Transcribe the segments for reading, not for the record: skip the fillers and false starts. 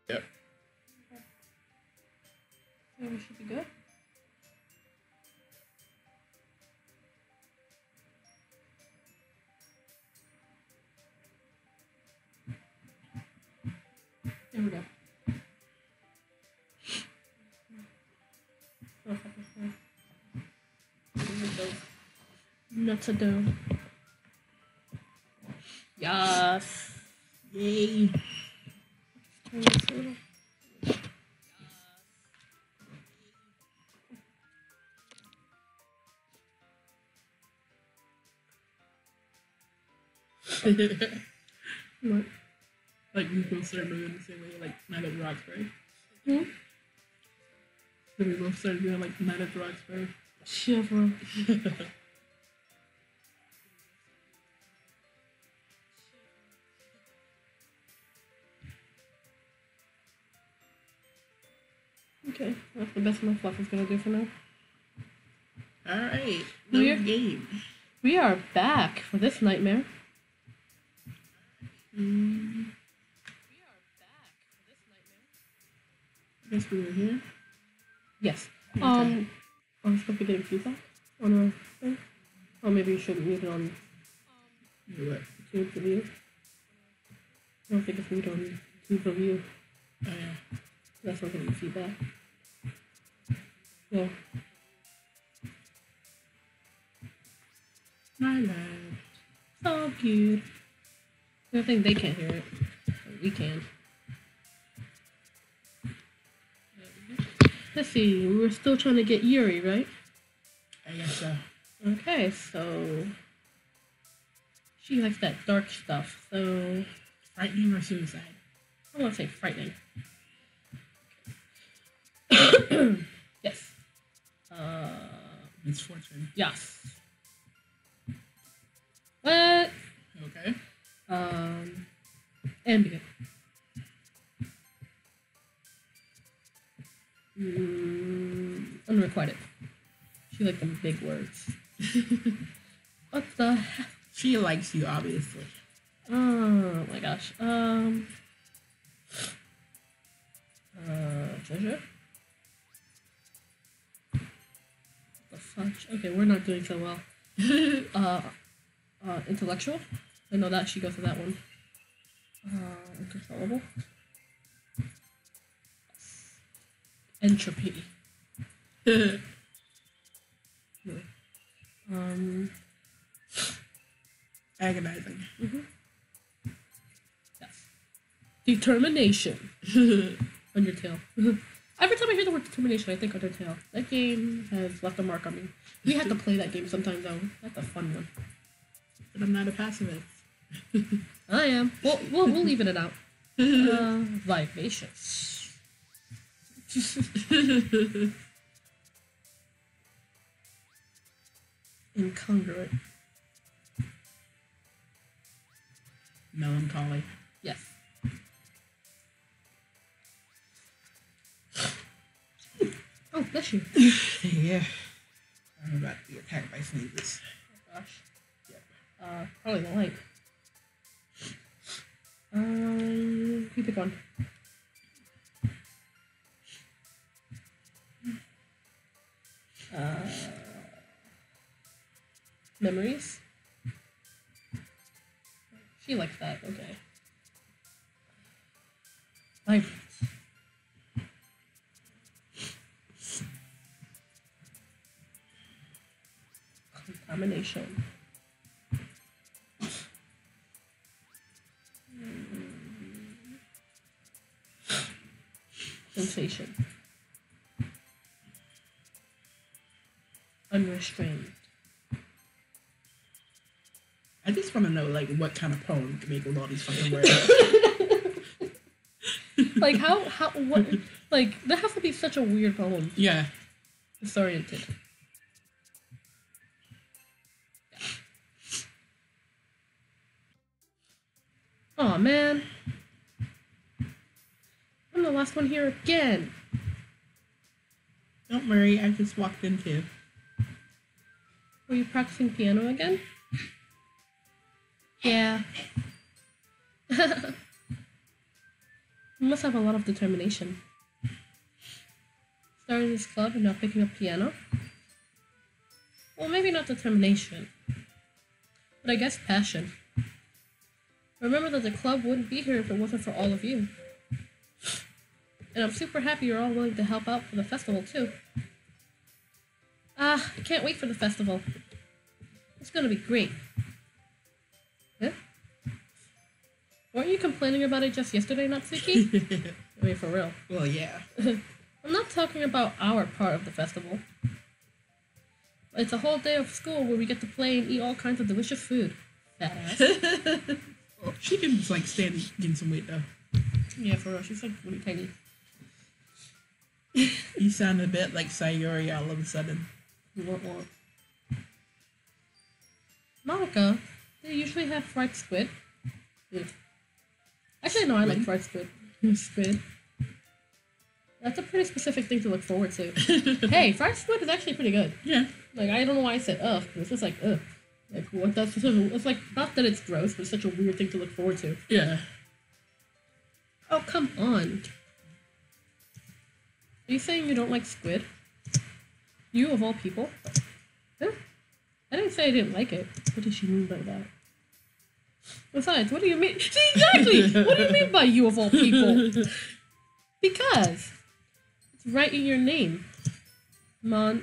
Yep. So we should be good. There we go. Nuts are down. Yes. Yay. Turn this a little. What? Like we both started moving the same way, like Night at the Roxbury. Hmm? So we both started doing like Night at the Roxbury. Shiver. Okay, that's the best my fluff is gonna do for now. Alright. Weird. No game. We are back for this nightmare. I guess we were here. Yes. Okay. I'm supposed to be getting feedback on our thing. Or maybe you shouldn't mute it on What? YouTube review. I don't think it's mute on YouTube review. Oh yeah. That's not getting feedback. Yeah. My bad. It's all good. I think they can't hear it. But we can. Let's see. We're still trying to get Yuri, right? I guess so. Okay, so she likes that dark stuff. So Frightening or suicide? I want to say frightening. Yes. Misfortune. Yes. What? Okay. Ambient. Unrequited. She like them big words. What the heck? She likes you, obviously. Oh my gosh. Treasure? The fudge. Okay, we're not doing so well. Intellectual? I know that she goes for that one. Uncontrollable. Entropy. Agonizing. Yes. Determination. Undertale. Every time I hear the word determination, I think Undertale. That game has left a mark on me. We have to play that game sometime, though. That's a fun one. But I'm not a pacifist. I am. We'll leave it out. Vivacious. Incongruent. Melancholy. Yes. Oh, bless you. Yeah. I'm about to be attacked by sneezes. Oh gosh. Yep. Probably the light. You pick one. Memories. She likes that. Okay. Vibrance. Contamination. Sensation. Unrestrained. I just want to know, like, what kind of poem to make with all these fucking words. Like, what, like, that has to be such a weird poem. Yeah. Disoriented. Oh man. I'm the last one here again. Don't worry, I just walked into. Were you practicing piano again? Yeah. You must have a lot of determination. Starting this club and now picking up piano? Well, maybe not determination, but I guess passion. Remember that the club wouldn't be here if it wasn't for all of you. And I'm super happy you're all willing to help out for the festival, too. I can't wait for the festival. It's gonna be great. Huh? Weren't you complaining about it just yesterday, Natsuki? I mean, for real. Well, yeah. I'm not talking about our part of the festival. It's a whole day of school where we get to play and eat all kinds of delicious food. Fat ass. Well, she can just, like, stand gain some weight, though. Yeah, for real. She's, like, really tiny. You sound a bit like Sayori all of a sudden. What? Monica, do you usually have fried squid? Yeah. Actually, no, I like fried squid. Squid. That's a pretty specific thing to look forward to. Hey, fried squid is actually pretty good. Yeah. Like, I don't know why I said ugh. It's just like, ugh. Like, what that's it's like, not that it's gross, but it's such a weird thing to look forward to. Yeah. Oh, come on. Are you saying you don't like squid? You, of all people? Huh? I didn't say I didn't like it. What does she mean by that? Besides, what do you mean? See, exactly! What do you mean by you, of all people? Because it's right in your name. Oh,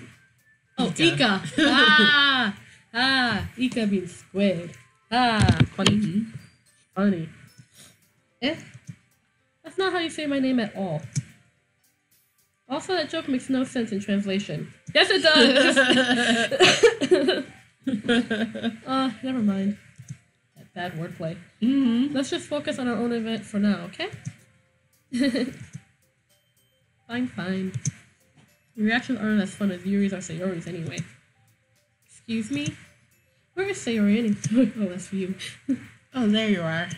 Ika! Ika means squid. Funny. Mm-hmm. Funny. That's not how you say my name at all. Also, that joke makes no sense in translation. Yes, it does! Never mind. That bad wordplay. Mm-hmm. Let's just focus on our own event for now, okay? Fine. Your reactions aren't as fun as Yuri's or Sayori's anyway. Excuse me? Where is Sayori anyway? Oh, that's for you. Oh, there you are.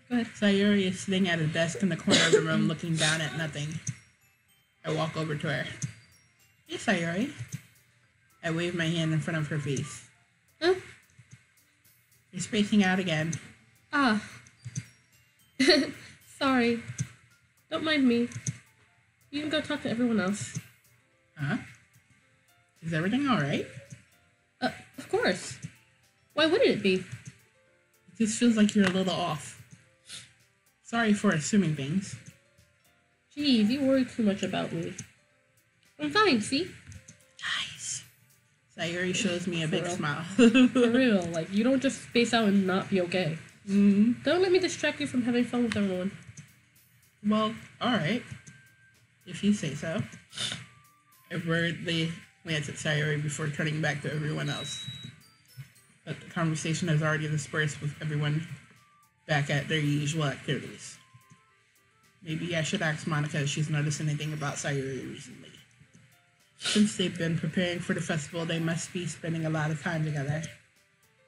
Go ahead. Sayori is sitting at a desk in the corner of the room looking down at nothing. I walk over to her. Hey, Sayori. I wave my hand in front of her face. Huh? You're spacing out again. Sorry. Don't mind me. You can go talk to everyone else. Huh? Is everything alright? Of course. Why wouldn't it be? It just feels like you're a little off. Sorry for assuming things. Geez, you worry too much about me. I'm fine, see? Nice. Sayori shows me a big smile. For real, like, you don't just space out and not be okay. Mm-hmm. Don't let me distract you from having fun with everyone. Well, alright. If you say so. I worriedly glance at Sayori before turning back to everyone else. But the conversation has already dispersed with everyone back at their usual activities. Maybe I should ask Monica if she's noticed anything about Sayori recently. Since they've been preparing for the festival, they must be spending a lot of time together.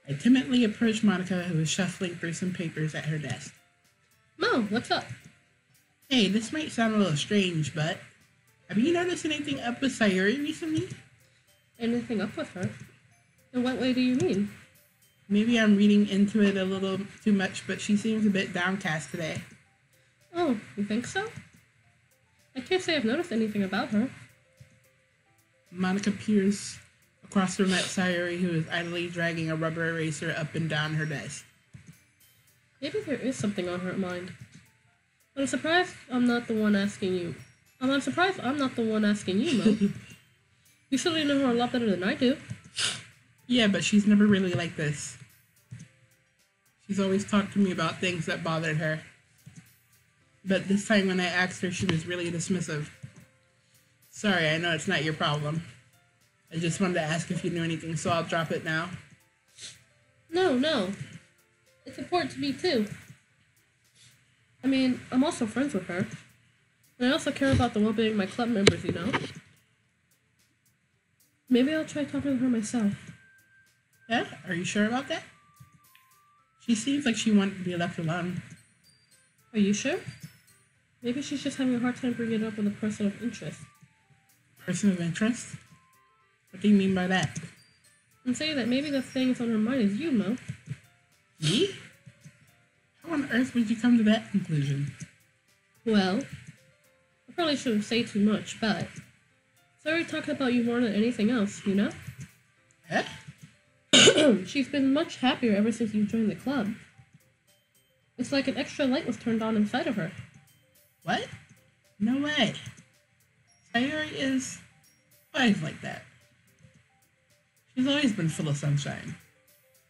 I timidly approached Monica, who was shuffling through some papers at her desk. Mo, what's up? Hey, this might sound a little strange, but have you noticed anything up with Sayori recently? Anything up with her? In what way do you mean? Maybe I'm reading into it a little too much, but she seems a bit downcast today. Oh, you think so? I can't say I've noticed anything about her. Monica peers across the room at Sayori, who is idly dragging a rubber eraser up and down her desk. Maybe there is something on her mind. But I'm surprised I'm not the one asking you. I'm surprised I'm not the one asking you, Mo. You certainly know her a lot better than I do. Yeah, but she's never really like this. She's always talked to me about things that bothered her. But this time when I asked her, she was really dismissive. Sorry, I know it's not your problem. I just wanted to ask if you knew anything, so I'll drop it now. No. It's important to me, too. I mean, I'm also friends with her. And I also care about the well-being of my club members, you know? Maybe I'll try talking to her myself. Yeah? Are you sure about that? She seems like she wanted to be left alone. Are you sure? Maybe she's just having a hard time bringing it up with a person of interest. Person of interest? What do you mean by that? I'm saying that maybe the thing that's on her mind is you, Mo. Me? How on earth would you come to that conclusion? Well, I probably shouldn't say too much, but Sorry talking about you more than anything else, you know? Eh? She's been much happier ever since you joined the club. It's like an extra light was turned on inside of her. What? No way. Sayuri is always like that. She's always been full of sunshine.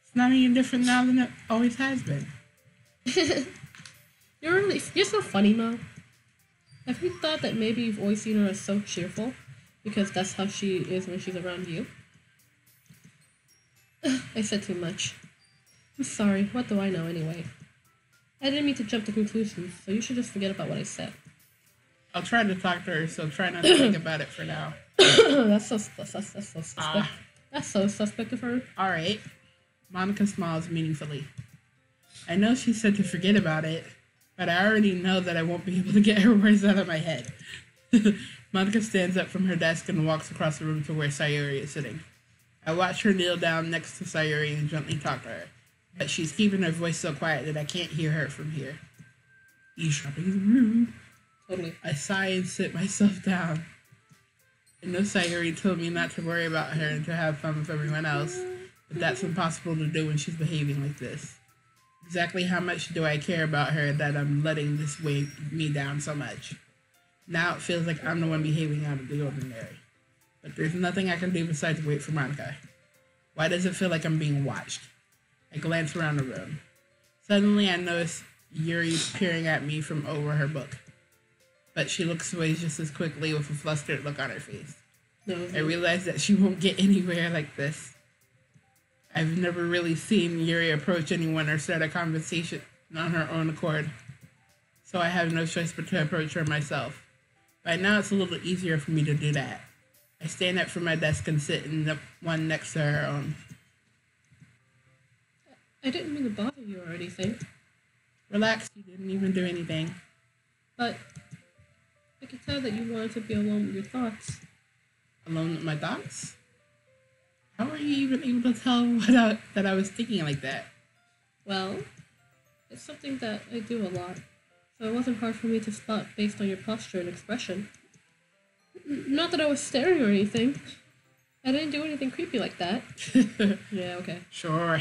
It's not any different now than it always has been. You're so funny, Mo. Have you thought that maybe you've always seen her as so cheerful? Because that's how she is when she's around you? I said too much. I'm sorry, what do I know anyway? I didn't mean to jump to conclusions, so you should just forget about what I said. I'll try to talk to her, so try not to think about it for now. That's so suspect. That's so suspect of her. Alright. Monica smiles meaningfully. I know she said to forget about it, but I already know that I won't be able to get her words out of my head. Monica stands up from her desk and walks across the room to where Sayuri is sitting. I watch her kneel down next to Sayuri and gently talk to her, but she's keeping her voice so quiet that I can't hear her from here. Eavesdropping is rude. Totally. I sigh and sit myself down. I know Sayuri told me not to worry about her and to have fun with everyone else, but that's impossible to do when she's behaving like this. Exactly how much do I care about her that I'm letting this weigh me down so much? Now it feels like I'm the one behaving out of the ordinary. But there's nothing I can do besides wait for Monica. Why does it feel like I'm being watched? I glance around the room. Suddenly I notice Yuri peering at me from over her book. But she looks away just as quickly with a flustered look on her face. I realize that she won't get anywhere like this. I've never really seen Yuri approach anyone or start a conversation on her own accord. So I have no choice but to approach her myself. By now it's a little easier for me to do that. I stand up from my desk and sit in the one next to her own. I didn't mean to bother you or anything. Relax, you didn't even do anything. But I could tell that you wanted to be alone with your thoughts. Alone with my thoughts? How were you even able to tell that I was thinking like that? Well, it's something that I do a lot, so it wasn't hard for me to spot based on your posture and expression. Not that I was staring or anything. I didn't do anything creepy like that. Yeah, okay. Sure.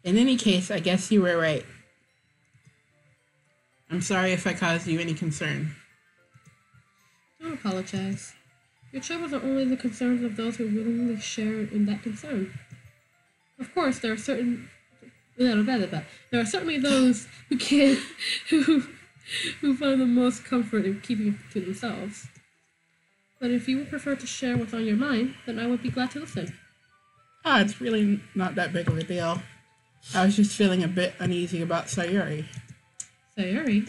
In any case, I guess you were right. I'm sorry if I caused you any concern. Don't apologize. Your troubles are only the concerns of those who willingly share in that concern. Of course, there are certainly those who can't, who find the most comfort in keeping it to themselves. But if you would prefer to share what's on your mind, then I would be glad to listen. It's really not that big of a deal. I was just feeling a bit uneasy about Sayuri. Sayuri?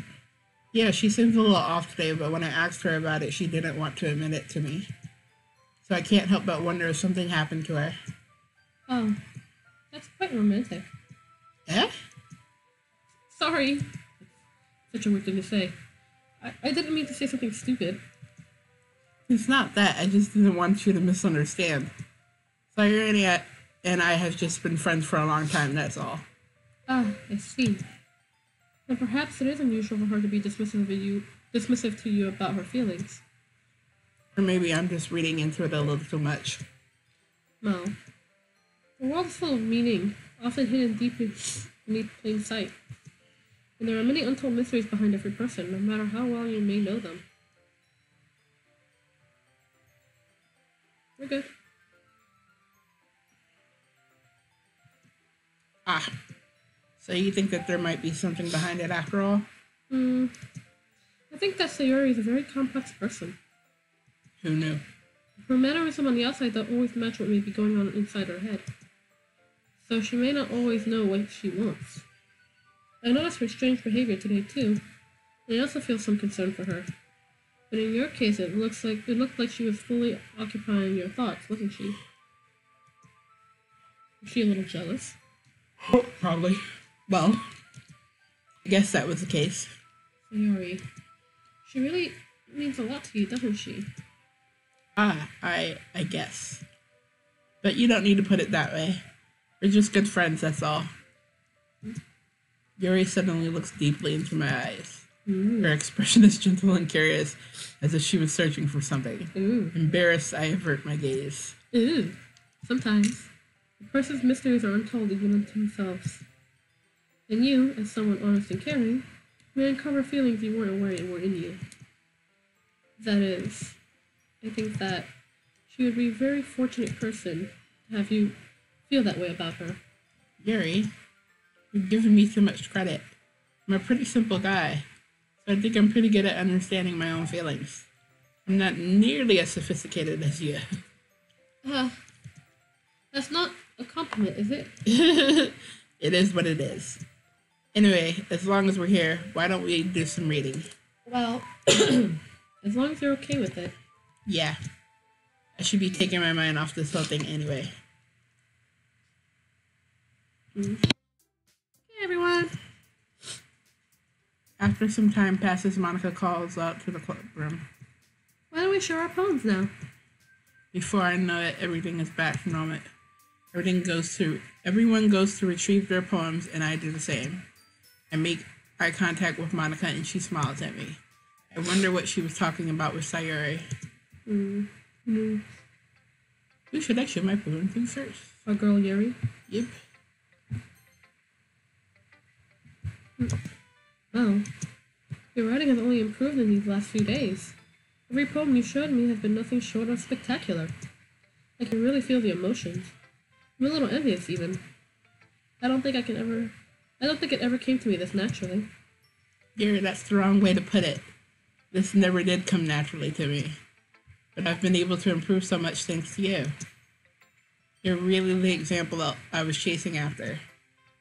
Yeah, she seems a little off today, but when I asked her about it, she didn't want to admit it to me. So I can't help but wonder if something happened to her. Oh, that's quite romantic. Eh? Sorry. Such a weird thing to say. I didn't mean to say something stupid. It's not that. I just didn't want you to misunderstand. Sayuri and I have just been friends for a long time, that's all. Ah, I see. And perhaps it is unusual for her to be dismissive to you about her feelings. Or maybe I'm just reading into it a little too much. No. The world is full of meaning, often hidden deep beneath plain sight. And there are many untold mysteries behind every person, no matter how well you may know them. We're good. So you think that there might be something behind it after all? I think that Sayuri is a very complex person. Who knew? Her mannerism on the outside don't always match what may be going on inside her head. So she may not always know what she wants. I noticed her strange behavior today too, and I also feel some concern for her. But in your case, it looked like she was fully occupying your thoughts, wasn't she? Was she a little jealous? Probably. Well, I guess that was the case. Sayuri, she really means a lot to you, doesn't she? I guess. But you don't need to put it that way. We're just good friends, that's all. Yuri suddenly looks deeply into my eyes. Ooh. Her expression is gentle and curious, as if she was searching for something. Ooh. Embarrassed, I avert my gaze. Ooh. Sometimes, a person's mysteries are untold even unto themselves. And you, as someone honest and caring, may uncover feelings you weren't aware were in you. That is, I think that she would be a very fortunate person to have you feel that way about her. Yuri, you're giving me too much credit. I'm a pretty simple guy, so I think I'm pretty good at understanding my own feelings. I'm not nearly as sophisticated as you. That's not a compliment, is it? It is what it is. Anyway, as long as we're here, why don't we do some reading? Well, as long as you're okay with it. Yeah. I should be taking my mind off this whole thing anyway. Okay, everyone. After some time passes, Monica calls out to the clubroom. Why don't we share our poems now? Before I know it, everything is back to normal. Everyone goes to retrieve their poems, and I do the same. I make eye contact with Monica, and she smiles at me. I wonder what she was talking about with Sayuri. Who should I show my poem to first? Our girl Yuri? Yep. Well, your writing has only improved in these last few days. Every poem you showed me has been nothing short of spectacular. I can really feel the emotions. I'm a little envious, even. I don't think it ever came to me this naturally. Yuri, that's the wrong way to put it. This never did come naturally to me. But I've been able to improve so much thanks to you. You're really the example I was chasing after.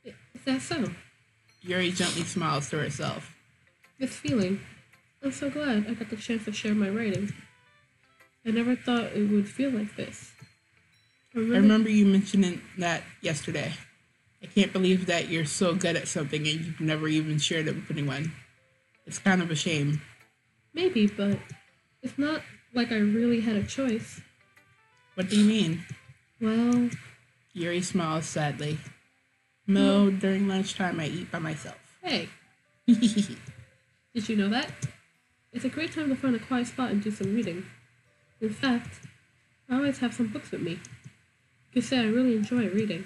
Is that so? Yuri gently smiles to herself. This feeling. I'm so glad I got the chance to share my writing. I never thought it would feel like this. I remember you mentioning that yesterday. I can't believe that you're so good at something and you've never even shared it with anyone. It's kind of a shame. Maybe, but it's not like I really had a choice. What do you mean? Well... Yuri smiles sadly. No, during lunchtime I eat by myself. Hey. Did you know that? It's a great time to find a quiet spot and do some reading. In fact, I always have some books with me. You could say I really enjoy reading.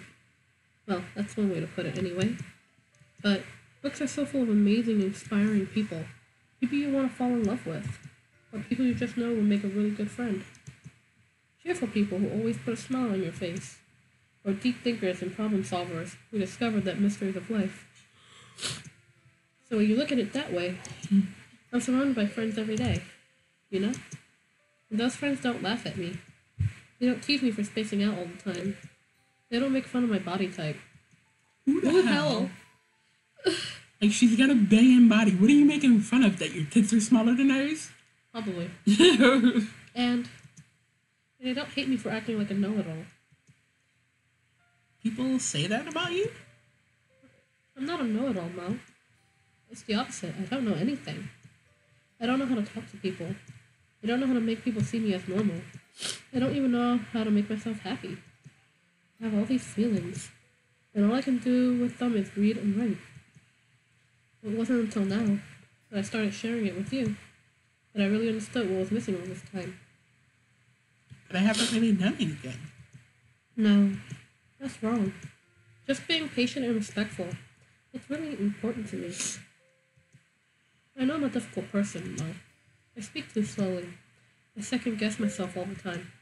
Well, that's one way to put it anyway. But books are so full of amazing, inspiring people. People you want to fall in love with. Or people you just know will make a really good friend. Cheerful people who always put a smile on your face. Or deep thinkers and problem solvers who discovered that mysteries of life. So when you look at it that way, I'm surrounded by friends every day. You know? And those friends don't laugh at me. They don't tease me for spacing out all the time. They don't make fun of my body type. Who the hell? Like, she's got a banging body. What are you making fun of? That your tits are smaller than hers? Probably. And they don't hate me for acting like a know-it-all. People say that about you? I'm not a know-it-all, Mo. It's the opposite. I don't know anything. I don't know how to talk to people. I don't know how to make people see me as normal. I don't even know how to make myself happy. I have all these feelings, and all I can do with them is read and write. It wasn't until now that I started sharing it with you that I really understood what was missing all this time. But I haven't really done anything. No, that's wrong. Just being patient and respectful. It's really important to me. I know I'm a difficult person, though. I speak too slowly. I second-guess myself all the time.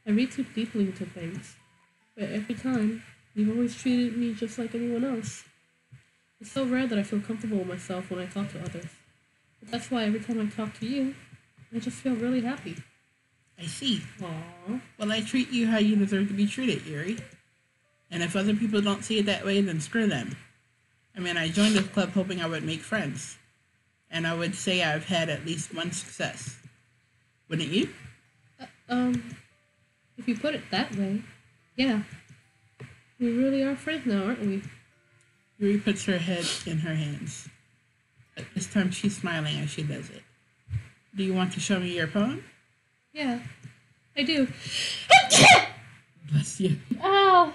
I read too deeply into things. But every time, you've always treated me just like anyone else. It's so rare that I feel comfortable with myself when I talk to others. But that's why every time I talk to you, I just feel really happy. I see. Aww. Well, I treat you how you deserve to be treated, Yuri. And if other people don't see it that way, then screw them. I mean, I joined this club hoping I would make friends. And I would say I've had at least one success. Wouldn't you? If you put it that way, yeah. We really are friends now, aren't we? Yuri puts her head in her hands. But this time she's smiling as she does it. Do you want to show me your poem? Yeah, I do. Bless you. Ow!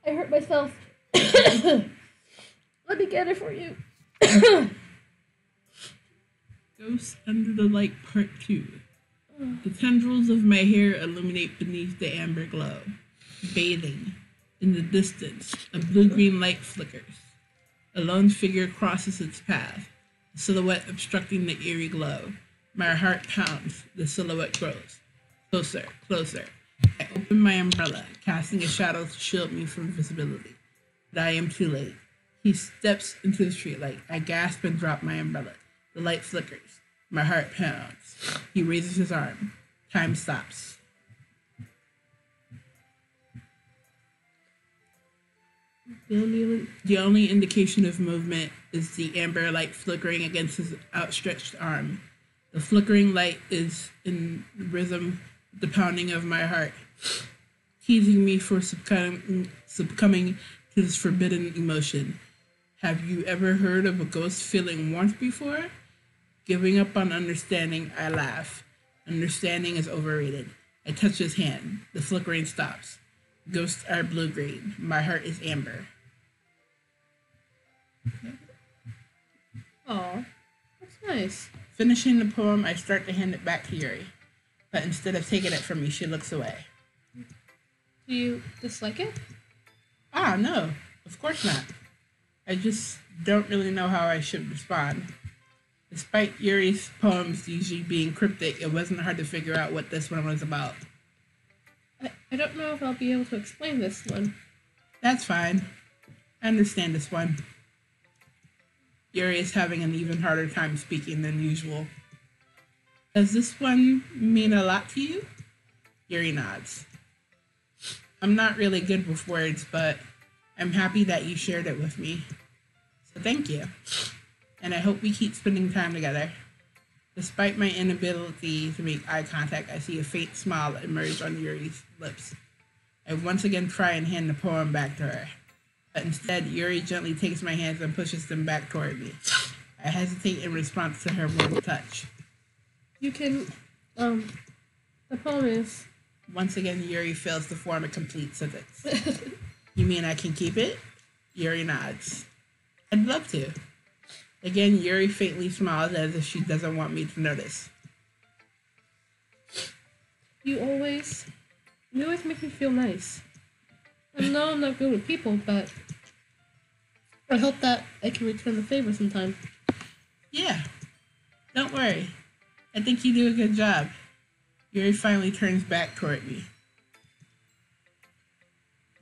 I hurt myself. Let me get it for you. Ghost Under the Light Part 2. The tendrils of my hair illuminate beneath the amber glow. Bathing. In the distance, a blue-green light flickers. A lone figure crosses its path, a silhouette obstructing the eerie glow. My heart pounds, the silhouette grows. Closer, closer. I open my umbrella, casting a shadow to shield me from visibility. But I am too late. He steps into the streetlight. I gasp and drop my umbrella. The light flickers. My heart pounds. He raises his arm. Time stops. The only indication of movement is the amber light flickering against his outstretched arm. The flickering light is in rhythm with the pounding of my heart, teasing me for succumbing to this forbidden emotion. Have you ever heard of a ghost feeling warmth before? Giving up on understanding, I laugh. Understanding is overrated. I touch his hand. The flickering stops. Ghosts are blue-green. My heart is amber. Aw, that's nice. Finishing the poem, I start to hand it back to Yuri. But instead of taking it from me, she looks away. Do you dislike it? Ah, no. Of course not. I just don't really know how I should respond. Despite Yuri's poems usually being cryptic, it wasn't hard to figure out what this one was about. I don't know if I'll be able to explain this one. That's fine. I understand this one. Yuri is having an even harder time speaking than usual. Does this one mean a lot to you? Yuri nods. I'm not really good with words, but I'm happy that you shared it with me. So thank you. And I hope we keep spending time together. Despite my inability to make eye contact, I see a faint smile emerge on Yuri's lips. I once again try and hand the poem back to her. But instead, Yuri gently takes my hands and pushes them back toward me. I hesitate in response to her warm touch. You can, the poem is... Once again, Yuri fails to form a complete sentence. You mean I can keep it? Yuri nods. I'd love to. Again, Yuri faintly smiles as if she doesn't want me to notice. You always make me feel nice. I know I'm not good with people, but I hope that I can return the favor sometime. Yeah. Don't worry. I think you do a good job. Yuri finally turns back toward me.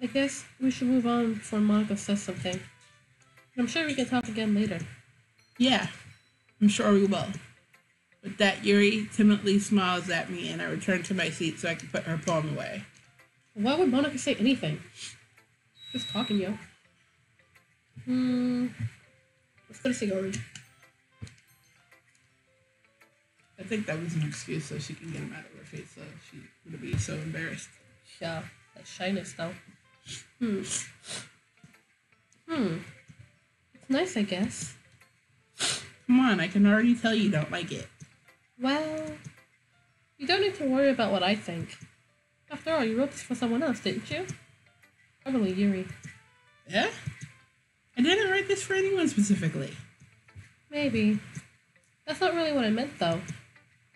I guess we should move on before Monica says something. I'm sure we can talk again later. Yeah, I'm sure we will. With that, Yuri timidly smiles at me and I return to my seat so I can put her poem away. Why would Monica say anything? Just talking, yo. Let's get a cigar. I think that was an excuse so she can get him out of her face so she wouldn't be so embarrassed. Yeah, that shyness though. It's nice, I guess. Come on, I can already tell you don't like it. Well, you don't need to worry about what I think. After all, you wrote this for someone else, didn't you? Probably Yuri. Yeah? I didn't write this for anyone specifically. Maybe. That's not really what I meant, though.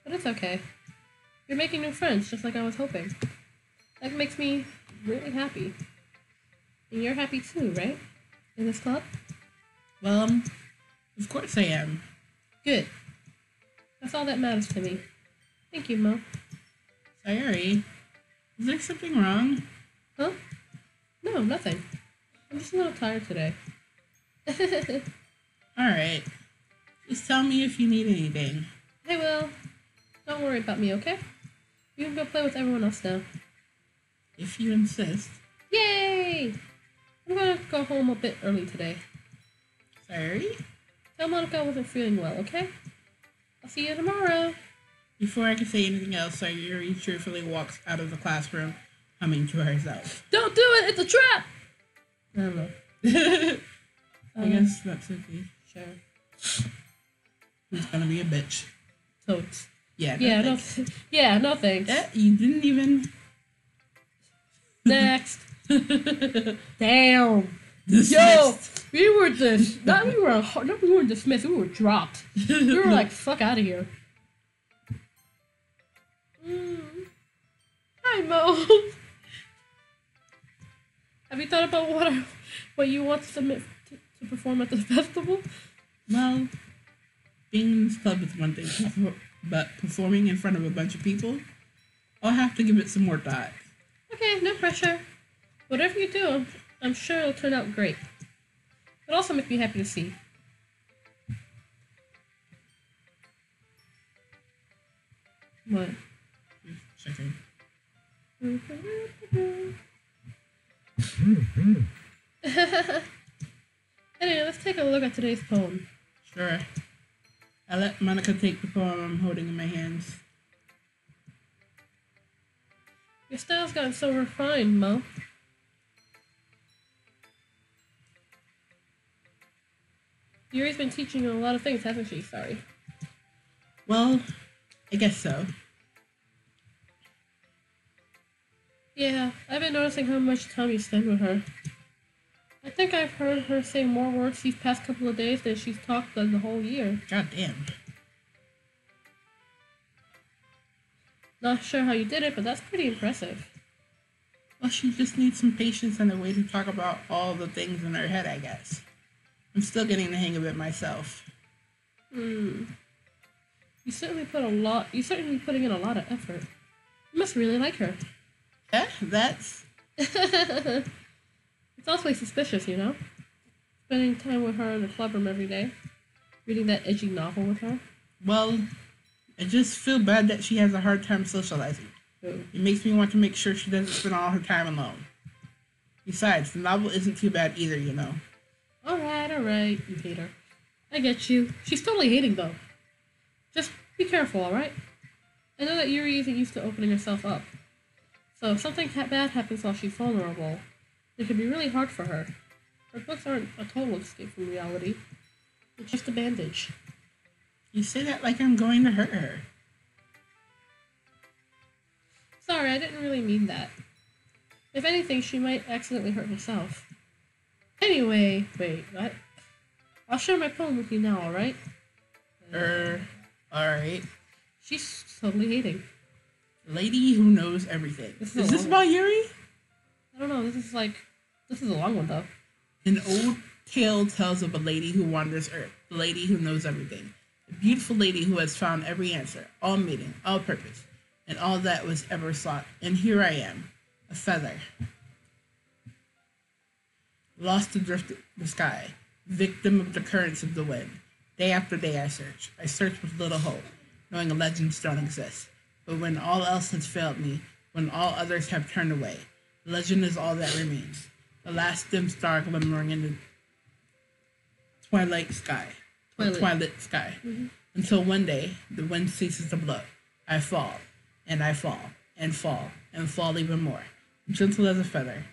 But it's okay. You're making new friends, just like I was hoping. That makes me really happy. And you're happy too, right? In this club? Well, of course I am. Good. That's all that matters to me. Thank you, Mo. Sayuri, is there something wrong? Huh? No, nothing. I'm just a little tired today. Alright. Just tell me if you need anything. Hey, Will. Don't worry about me, okay? You can go play with everyone else now. If you insist. Yay! I'm gonna go home a bit early today. Sayuri? Tell Monica I wasn't feeling well, okay? I'll see you tomorrow. Before I can say anything else, Sayuri cheerfully walks out of the classroom, humming to herself. Don't do it! It's a trap! I don't know. I guess that's okay. Sure. Who's gonna be a bitch? Totes. Yeah, no thanks. Yeah, you didn't even... Next. Damn. Yo, we were we weren't dismissed. We were dropped. We were like, fuck out of here. Hi, Mo. Have you thought about what you want to submit to perform at the festival? Well, being in this club is one thing, but performing in front of a bunch of people, I'll have to give it some more thought. Okay, no pressure. Whatever you do, I'm sure it'll turn out great. It'll also make me happy to see. What? Checking. Anyway, let's take a look at today's poem. Sure. I let Monica take the poem I'm holding in my hands. Your style's gotten so refined, Mo. Yuri's been teaching you a lot of things, hasn't she? Sorry. Well, I guess so. Yeah, I've been noticing how much time you spend with her. I think I've heard her say more words these past couple of days than she's talked in the whole year. God damn. Not sure how you did it, but that's pretty impressive. Well, she just needs some patience and a way to talk about all the things in her head, I guess. I'm still getting the hang of it myself. You certainly putting in a lot of effort. You must really like her. Yeah, that's... It's awfully suspicious, you know? Spending time with her in the clubroom every day. Reading that edgy novel with her. Well, I just feel bad that she has a hard time socializing. Ooh. It makes me want to make sure she doesn't spend all her time alone. Besides, the novel isn't too bad either, you know. Alright, you hate her. I get you. She's totally hating, though. Just be careful, alright? I know that Yuri isn't used to opening herself up. So if something bad happens while she's vulnerable, it can be really hard for her. Her books aren't a total escape from reality. It's just a bandage. You say that like I'm going to hurt her. Sorry, I didn't really mean that. If anything, she might accidentally hurt herself. Anyway, wait, what? I'll share my poem with you now, alright? Alright. She's totally hating. Lady who knows everything. Is this about Yuri? I don't know, this is a long one, though. An old tale tells of a lady who wanders Earth, the lady who knows everything. A beautiful lady who has found every answer, all meaning, all purpose, and all that was ever sought. And here I am, a feather. Lost adrift the sky, victim of the currents of the wind. Day after day I search. I search with little hope, knowing legends don't exist. But when all else has failed me, when all others have turned away, legend is all that remains. The last dim star glimmering in the twilight sky. Mm-hmm. Until one day, the wind ceases to blow. I fall, and I fall, and fall, and fall even more, gentle as a feather.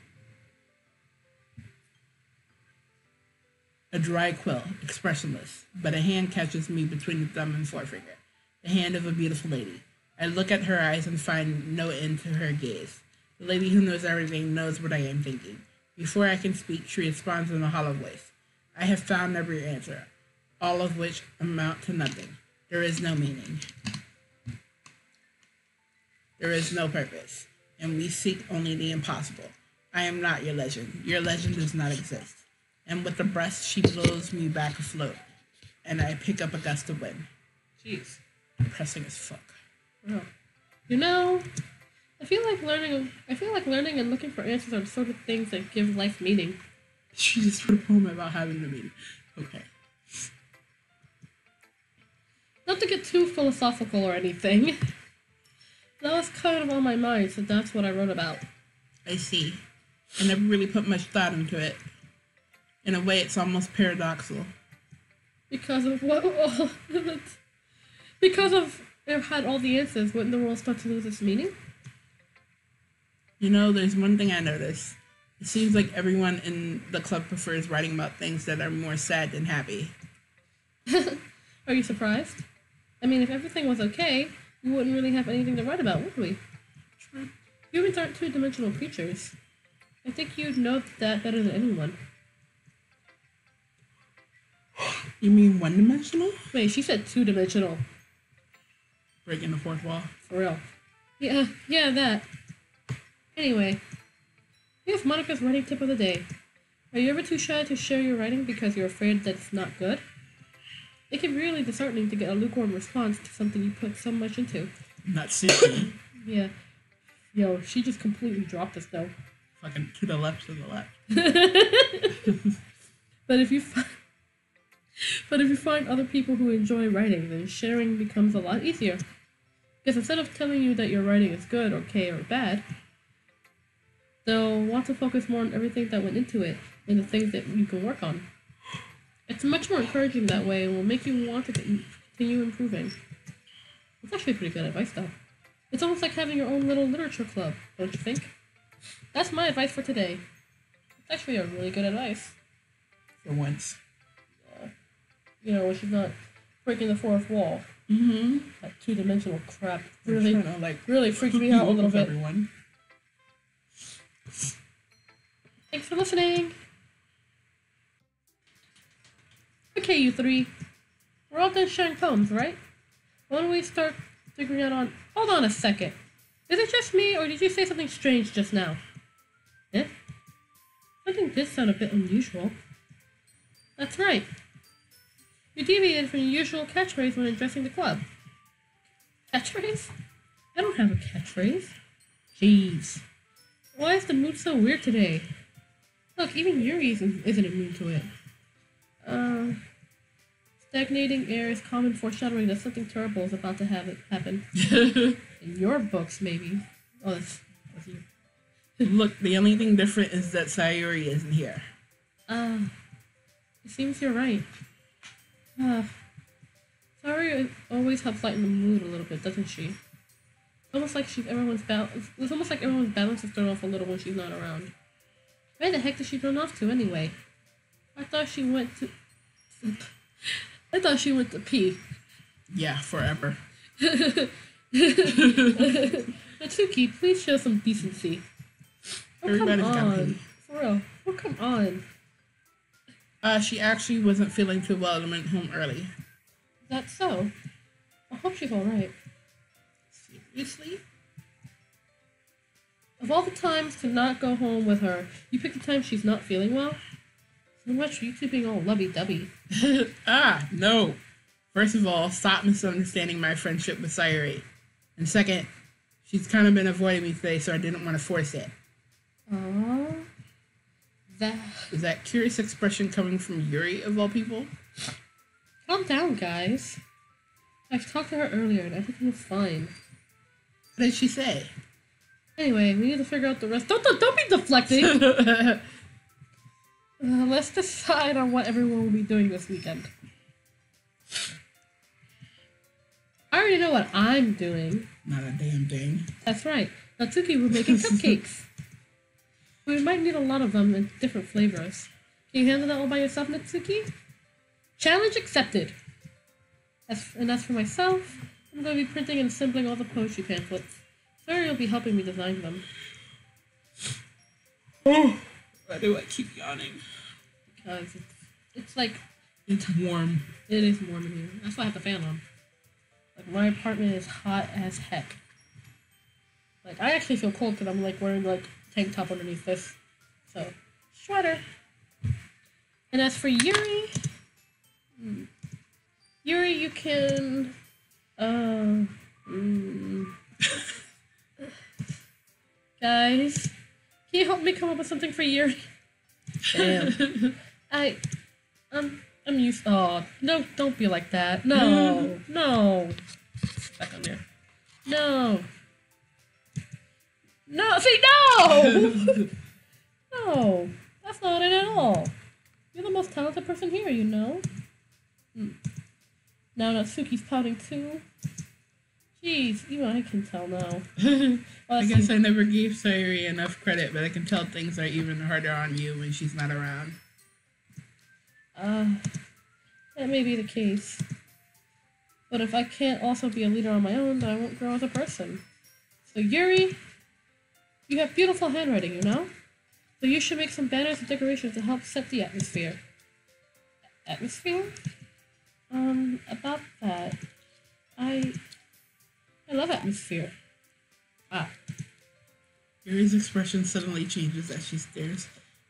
A dry quill, expressionless, but a hand catches me between the thumb and forefinger. The hand of a beautiful lady. I look at her eyes and find no end to her gaze. The lady who knows everything knows what I am thinking. Before I can speak, she responds in a hollow voice. I have found every answer, all of which amount to nothing. There is no meaning. There is no purpose, and we seek only the impossible. I am not your legend. Your legend does not exist. And with a breath, she blows me back afloat, and I pick up a gust of wind. Jeez. Depressing as fuck. Wow. You know, I feel like learning and looking for answers are the sort of things that give life meaning. She just wrote a poem about having a meaning. Okay. Not to get too philosophical or anything. That was kind of on my mind, so that's what I wrote about. I see. I never really put much thought into it. In a way, it's almost paradoxical. Because of what? Because of it had all the answers, wouldn't the world start to lose its meaning? You know, there's one thing I noticed. It seems like everyone in the club prefers writing about things that are more sad than happy. Are you surprised? I mean, if everything was okay, we wouldn't really have anything to write about, would we? Humans aren't two-dimensional creatures. I think you'd know that better than anyone. You mean one-dimensional? Wait, she said two-dimensional. Breaking the fourth wall. For real. Yeah, that. Anyway, here's Monica's writing tip of the day. Are you ever too shy to share your writing because you're afraid that it's not good? It can be really disheartening to get a lukewarm response to something you put so much into. Not seriously. Yeah. Yo, she just completely dropped us though. Fucking to the left, to the left. But if you find other people who enjoy writing, then sharing becomes a lot easier. Because instead of telling you that your writing is good, okay, or bad, they'll want to focus more on everything that went into it and the things that you can work on. It's much more encouraging that way and will make you want to continue improving. It's actually pretty good advice, though. It's almost like having your own little literature club, don't you think? That's my advice for today. It's actually a really good advice. For once. You know, when she's not breaking the fourth wall. Mm-hmm. That two-dimensional crap really, to, really freaked me out a little bit. Everyone. Thanks for listening. Okay, you three. We're all done sharing poems, right? Why don't we start figuring out on... Hold on a second. Is it just me, or did you say something strange just now? Eh? Something did sound a bit unusual. That's right. You deviated from your usual catchphrase when addressing the club. Catchphrase? I don't have a catchphrase. Jeez. Why is the mood so weird today? Look, even Yuri isn't immune to it. Stagnating air is common foreshadowing that something terrible is about to happen. In your books, maybe. Oh, that's you. Look, the only thing different is that Sayuri isn't here. It seems you're right. Sayuri always helps lighten the mood a little bit, doesn't she? Almost like it's almost like everyone's balance is thrown off a little when she's not around. Where the heck did she run off to anyway? I thought she went to pee. Yeah, forever. Natsuki, please show some decency. Oh, Everybody's come got on. pee. For real. Oh, come on. She actually wasn't feeling too well and went home early. Is that so? I hope she's alright. Seriously? Of all the times to not go home with her, you picked the time she's not feeling well? So much for you two being all lovey-dovey. No. First of all, stop misunderstanding my friendship with Sayuri. And second, she's kind of been avoiding me today, so I didn't want to force it. Oh, Is that curious expression coming from Yuri, of all people? Calm down, guys. I've talked to her earlier and everything was fine. What did she say? Anyway, we need to figure out the rest. Don't be deflecting! Let's decide on what everyone will be doing this weekend. I already know what I'm doing. Not a damn thing. That's right. Natsuki, we're making cupcakes. We might need a lot of them in different flavors. Can you handle that all by yourself, Natsuki? Challenge accepted. As for myself, I'm going to be printing and assembling all the poetry pamphlets. Sorry, you'll be helping me design them. Oh, why do I keep yawning? Because it's like... It's warm. It is warm in here. That's why I have the fan on. Like, my apartment is hot as heck. Like, I actually feel cold because I'm, like, wearing, like, tank top underneath this. So, sweater. And as for Yuri... Yuri, you can... Guys, can you help me come up with something for Yuri? Damn. I'm used... Oh, no, don't be like that. No, no. Back on there. No. No, say no! No, that's not it at all. You're the most talented person here, you know? Now Natsuki's pouting too. Jeez, even I can tell now. I guess I never gave Sayuri enough credit, but I can tell things are even harder on you when she's not around. That may be the case. But if I can't also be a leader on my own, then I won't grow as a person. So Yuri, you have beautiful handwriting, you know? So you should make some banners and decorations to help set the atmosphere. Atmosphere? About that, I I love atmosphere. Ah, Yuri's expression suddenly changes as she stares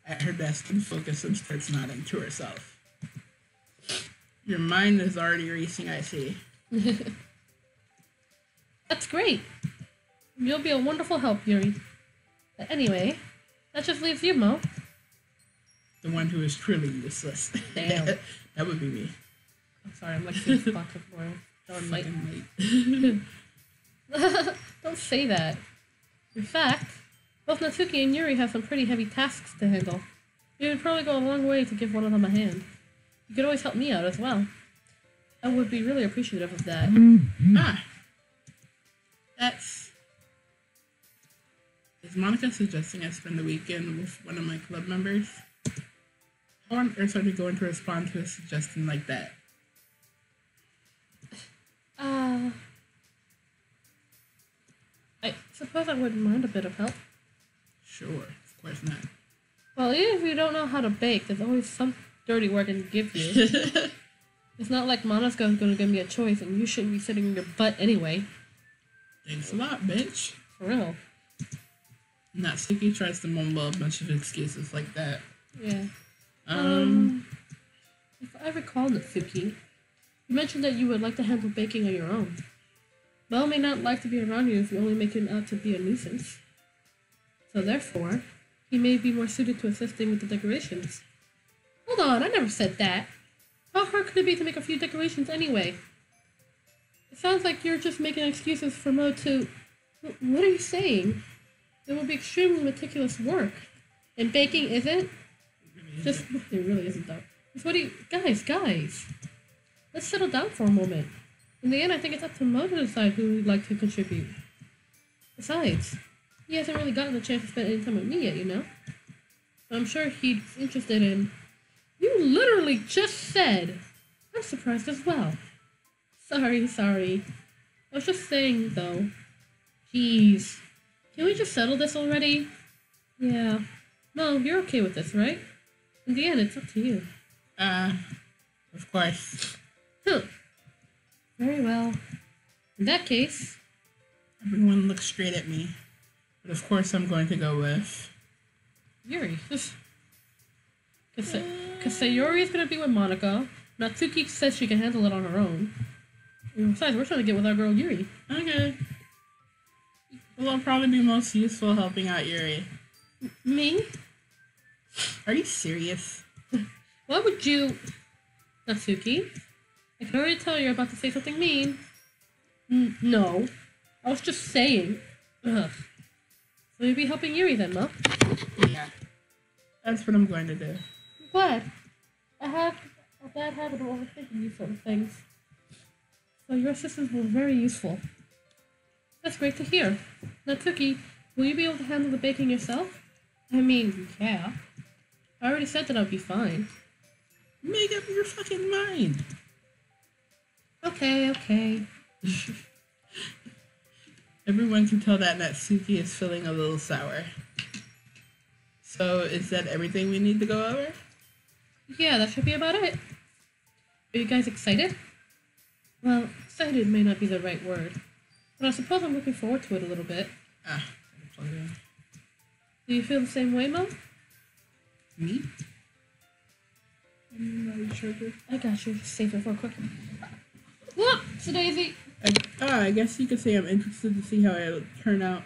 at her desk in focus and starts nodding to herself. Your mind is already racing, I see. that's great. You'll be a wonderful help, Yuri. But anyway, that just leaves you, Mo. The one who is truly useless. Damn. That would be me. I'm sorry, I'm like 6 o'clock this morning. Darn late. Fucking late. Don't say that. In fact, both Natsuki and Yuri have some pretty heavy tasks to handle. It would probably go a long way to give one of them a hand. You could always help me out as well. I would be really appreciative of that. Ah. That's... Is Monica suggesting I spend the weekend with one of my club members? How on earth are they going to respond to a suggestion like that? I suppose I wouldn't mind a bit of help. Sure, of course not. Well, even if you don't know how to bake, there's always some dirty work I can give you. It's not like Monaco's gonna give me a choice, and you shouldn't be sitting in your butt anyway. Thanks a lot, bitch. For real. Natsuki tries to mumble a bunch of excuses like that. Yeah. If I recall, Natsuki, you mentioned that you would like to handle baking on your own. Belle may not like to be around you if you only make him out to be a nuisance. So therefore, he may be more suited to assisting with the decorations. Hold on, I never said that. How hard could it be to make a few decorations anyway? It sounds like you're just making excuses for Mo to... What are you saying? It will be extremely meticulous work. And baking isn't? Just... It really isn't, though. Just what do you... Guys. Let's settle down for a moment. In the end, I think it's up to Mo to decide who would like to contribute. Besides, he hasn't really gotten a chance to spend any time with me yet, you know? I'm sure he's interested in... You literally just said... I'm surprised as well. Sorry. I was just saying, though. Jeez. Can we just settle this already? Yeah. Mo, you're okay with this, right? In the end, it's up to you. Of course. Huh. Very well. In that case... Everyone looks straight at me. But of course I'm going to go with... Yuri. Because Sayori is going to be with Monica. Natsuki says she can handle it on her own. And besides, we're trying to get with our girl Yuri. Okay. Well, I'll probably be most useful helping out Yuri. Me? Are you serious? Why would you... Natsuki? I can already tell you're about to say something mean. No. I was just saying. Ugh. So you'll be helping Yuri then, Mo? Yeah. That's what I'm going to do. I'm glad. I have a bad habit of overthinking these sort of things. So your assistance was very useful. That's great to hear. Natsuki, will you be able to handle the baking yourself? I mean, yeah. I already said that I'd be fine. Make up your fucking mind. Okay. Everyone can tell that Natsuki is feeling a little sour. So, is that everything we need to go over? Yeah, that should be about it. Are you guys excited? Well, excited may not be the right word, but I suppose I'm looking forward to it a little bit. Do you feel the same way, Mo? Me? I got you. Just save it for a quick. Look, it's a daisy. I guess you could say I'm interested to see how it'll turn out.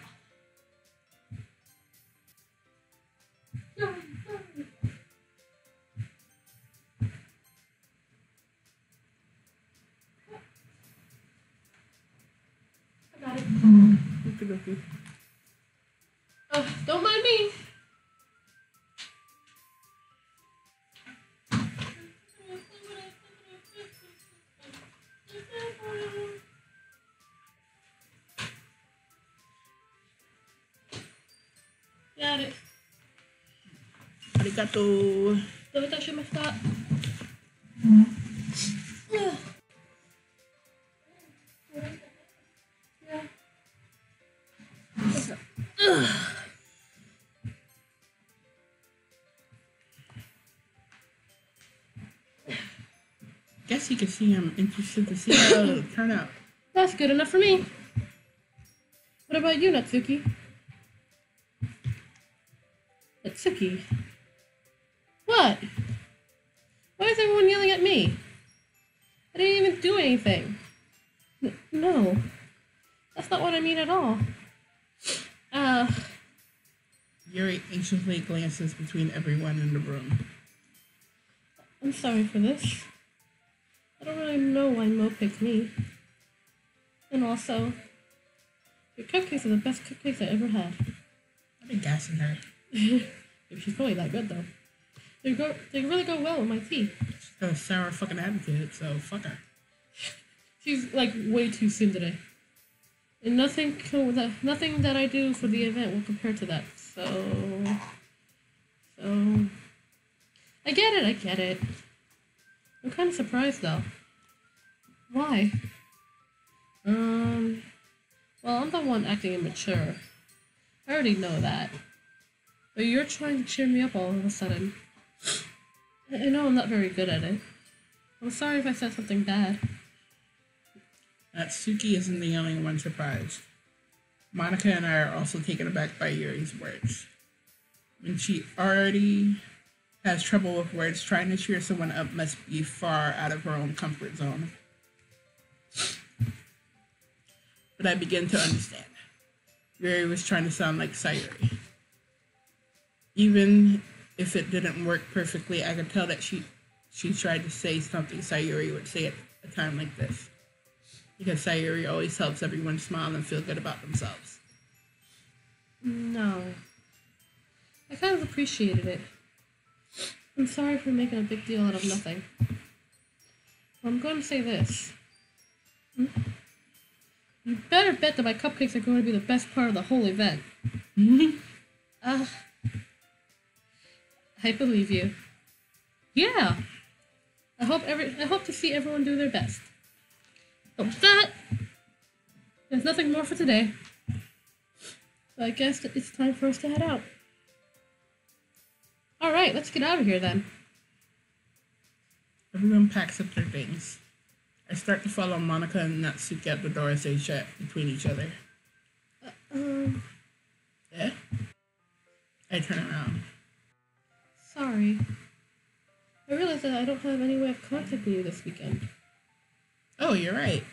I got it. Doki Doki. Don't mind me. Got it. Arigato. Doritashimashita. Guess you can see I'm interested to see how it'll turn out. That's good enough for me. What about you, Natsuki? Natsuki? What? Why is everyone yelling at me? I didn't even do anything. No. That's not what I mean at all. Yuri anxiously glances between everyone in the room. I'm sorry for this. I don't really know why Mo picked me. And also, your cupcakes are the best cupcakes I ever had. I've been gassing her. She's probably that good though. They really go well with my tea. She's got a sour fucking attitude, so fuck her. She's like way too soon today. And nothing that I do for the event will compare to that. So I get it. I'm kind of surprised though. Why? Well, I'm the one acting immature. I already know that. But you're trying to cheer me up all of a sudden. I know I'm not very good at it. I'm sorry if I said something bad. Natsuki isn't the only one surprised. Monica and I are also taken aback by Yuri's words. When she already has trouble with words, trying to cheer someone up must be far out of her own comfort zone. But I begin to understand. Yuri was trying to sound like Sayuri. Even if it didn't work perfectly, I could tell that she tried to say something Sayuri would say at a time like this. Because Sayuri always helps everyone smile and feel good about themselves. No. I kind of appreciated it. I'm sorry for making a big deal out of nothing. Well, I'm going to say this. You better bet that my cupcakes are going to be the best part of the whole event. I believe you. Yeah. I hope to see everyone do their best. But with that, there's nothing more for today. So I guess it's time for us to head out. Alright, let's get out of here then. Everyone packs up their things. I start to follow Monica and Natsuki out the door as they chat between each other. Yeah? I turn around. Sorry. I realize that I don't have any way of contacting you this weekend. Oh, you're right.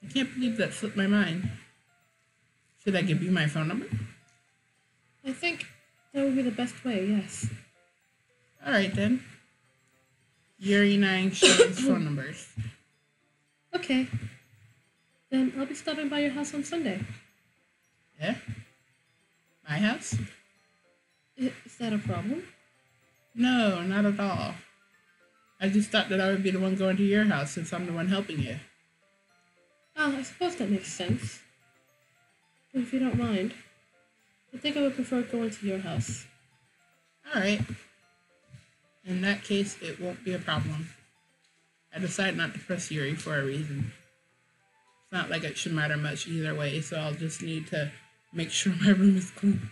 I can't believe that slipped my mind. Should I give you my phone number? I think that would be the best way, yes. Alright then. Yuri and I shares phone numbers. Okay. Then I'll be stopping by your house on Sunday. Yeah? My house? Is that a problem? No, not at all. I just thought that I would be the one going to your house since I'm the one helping you. Oh, I suppose that makes sense. But if you don't mind, I think I would prefer going to your house. Alright. In that case, it won't be a problem. I decide not to press Yuri for a reason. It's not like it should matter much either way, so I'll just need to make sure my room is clean.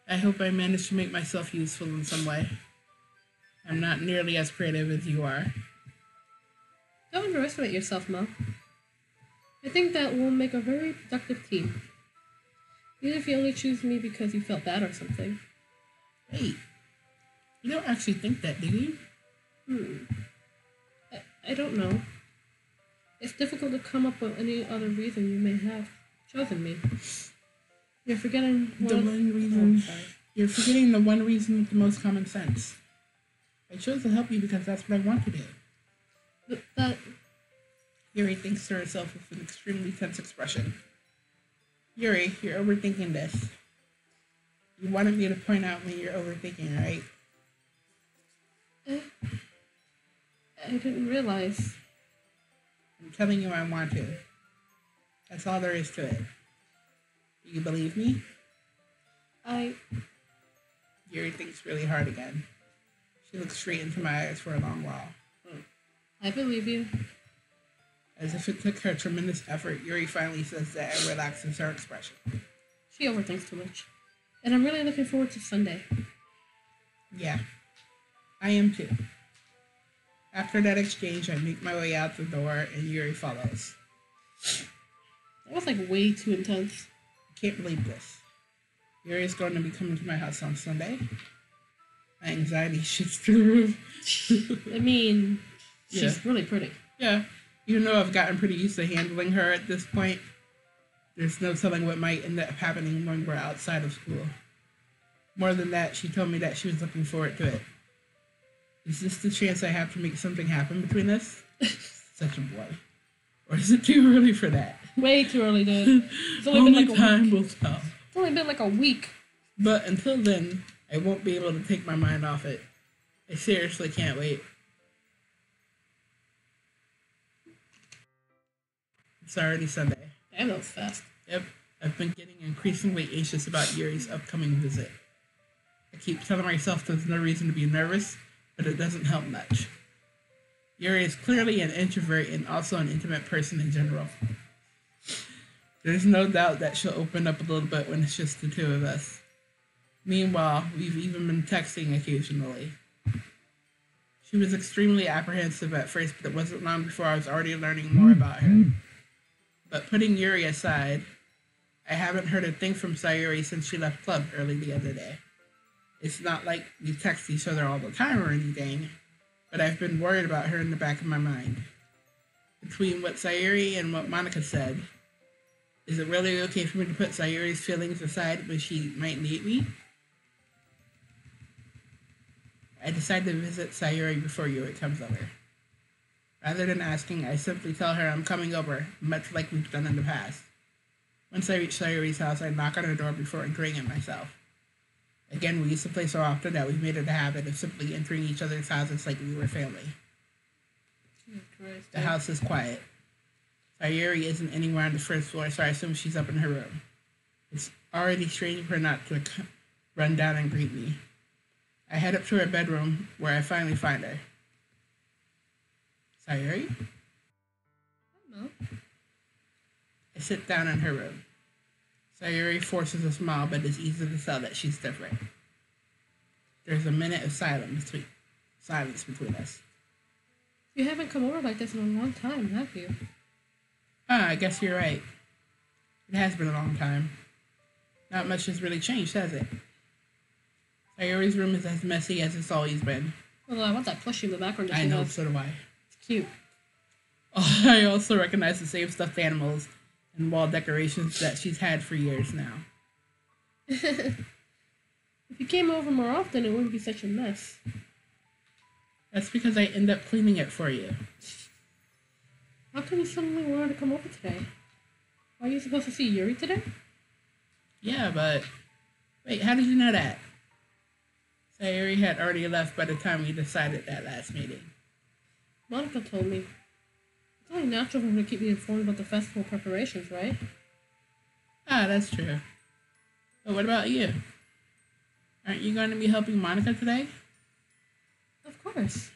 I hope I manage to make myself useful in some way. I'm not nearly as creative as you are. Don't underestimate yourself, Mo. I think that we'll make a very productive team. Even if you only choose me because you felt bad or something. Hey, you don't actually think that, do you? I don't know. It's difficult to come up with any other reason you may have chosen me. You're forgetting You're forgetting the one reason with the most common sense. I chose to help you because that's what I want to do. But Yuri thinks to herself with an extremely tense expression. Yuri, you're overthinking this. You wanted me to point out when you're overthinking, right? I didn't realize. I'm telling you I want to. That's all there is to it. Do you believe me? Yuri thinks really hard again. She looks straight into my eyes for a long while. I believe you. As if it took her tremendous effort, Yuri finally says that and relaxes her expression. She overthinks too much. And I'm really looking forward to Sunday. Yeah, I am too. After that exchange, I make my way out the door and Yuri follows. That was like way too intense. I can't believe this. Yuri is going to be coming to my house on Sunday. My anxiety shoots through the roof. I mean, she's really pretty. Yeah. Even though I've gotten pretty used to handling her at this point, there's no telling what might end up happening when we're outside of school. More than that, she told me that she was looking forward to it. Is this the chance I have to make something happen between us? Such a boy. Or is it too early for that? Way too early, dude. It's only been like time will tell. It's only been like a week. But until then, I won't be able to take my mind off it. I seriously can't wait. It's already Sunday. Damn, that was fast. Yep, I've been getting increasingly anxious about Yuri's upcoming visit. I keep telling myself there's no reason to be nervous, but it doesn't help much. Yuri is clearly an introvert and also an intimate person in general. There's no doubt that she'll open up a little bit when it's just the two of us. Meanwhile, we've even been texting occasionally. She was extremely apprehensive at first, but it wasn't long before I was already learning more about her. But putting Yuri aside, I haven't heard a thing from Sayuri since she left club early the other day. It's not like we text each other all the time or anything, but I've been worried about her in the back of my mind. Between what Sayuri and what Monica said, is it really okay for me to put Sayuri's feelings aside when she might need me? I decide to visit Sayuri before Yuri comes over. Rather than asking, I simply tell her I'm coming over, much like we've done in the past. Once I reach Sayuri's house, I knock on her door before entering it myself. Again, we used to play so often that we've made it a habit of simply entering each other's houses like we were family. The house is quiet. Sayuri isn't anywhere on the first floor, so I assume she's up in her room. It's already strange for her not to run down and greet me. I head up to her bedroom, where I finally find her. Sayuri? No. I sit down in her room. Sayuri forces a smile, but it's easy to tell that she's different. There's a minute of silence between us. You haven't come over like this in a long time, have you? I guess you're right. It has been a long time. Not much has really changed, has it? Sayuri's room is as messy as it's always been. Well, I want that plushie in the background. I know, so do I. It's cute. I also recognize the same stuffed animals and wall decorations that she's had for years now. If you came over more often, it wouldn't be such a mess. That's because I end up cleaning it for you. How come you suddenly wanted to come over today? Are you supposed to see Yuri today? Yeah, but... Wait, how did you know that? Sayuri had already left by the time we decided that last meeting. Monica told me. It's only natural for her to keep me informed about the festival preparations, right? That's true. But what about you? Aren't you going to be helping Monica today? Of course.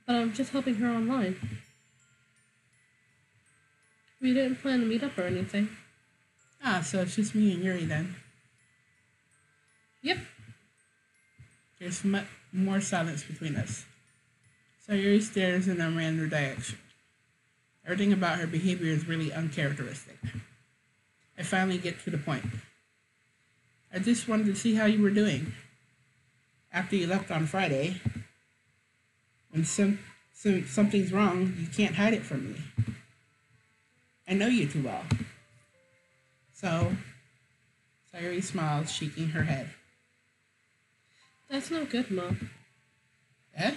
But I'm just helping her online. We didn't plan to meet up or anything. So it's just me and Yuri then. Yep. There's much more silence between us. Sayuri stares in a random direction. Everything about her behavior is really uncharacteristic. I finally get to the point. I just wanted to see how you were doing. After you left on Friday, when something's wrong, you can't hide it from me. I know you too well. So, Sayuri smiles, shaking her head. That's no good, Mom. Eh?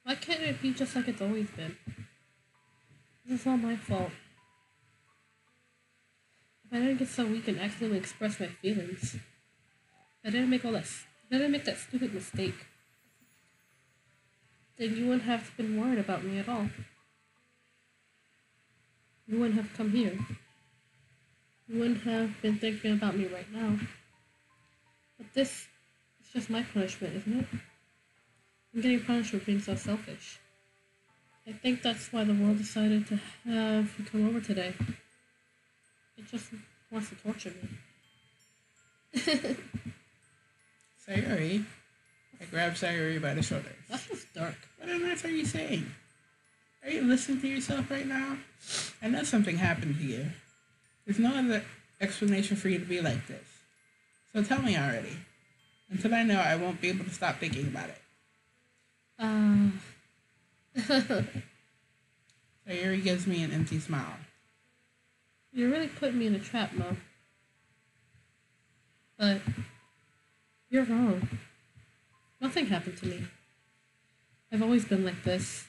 Why can't it be just like it's always been? This is all my fault. If I didn't get so weak and accidentally express my feelings, if I didn't make that stupid mistake, then you wouldn't have been worried about me at all. You wouldn't have come here. You wouldn't have been thinking about me right now. But this is just my punishment, isn't it? I'm getting punished for being so selfish. I think that's why the world decided to have you come over today. It just wants to torture me. Sayuri? I grab Sayuri by the shoulders. That's just dark. What on earth are you saying? Are you listening to yourself right now? I know something happened to you. There's no other explanation for you to be like this. So tell me already. Until I know, I won't be able to stop thinking about it. Sayuri gives me an empty smile. You're really putting me in a trap, Mo. But you're wrong. Nothing happened to me. I've always been like this.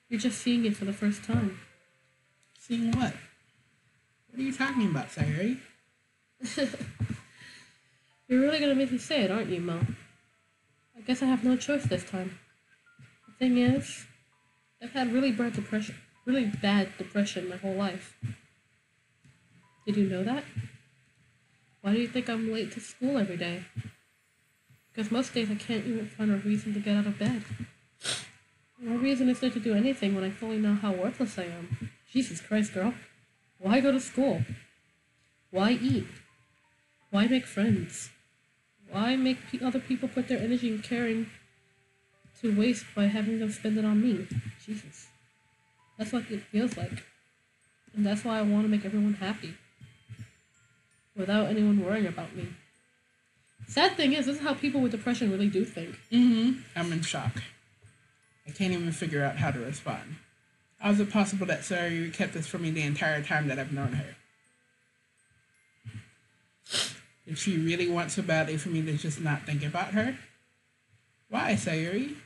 You're just seeing it for the first time. Seeing what? What are you talking about, Sayuri? You're really gonna make me say it, aren't you, Mo? I guess I have no choice this time. The thing is, I've had really bad depression my whole life. Did you know that? Why do you think I'm late to school every day? Because most days I can't even find a reason to get out of bed. No reason is there to do anything when I fully know how worthless I am. Jesus Christ, girl. Why go to school? Why eat? Why make friends? Why make other people put their energy and caring to waste by having them spend it on me? Jesus. That's what it feels like. And that's why I want to make everyone happy. Without anyone worrying about me. Sad thing is, this is how people with depression really do think. I'm in shock. I can't even figure out how to respond. How is it possible that Sayuri kept this from me the entire time that I've known her? Did she really want so badly for me to just not think about her? Why, Sayuri?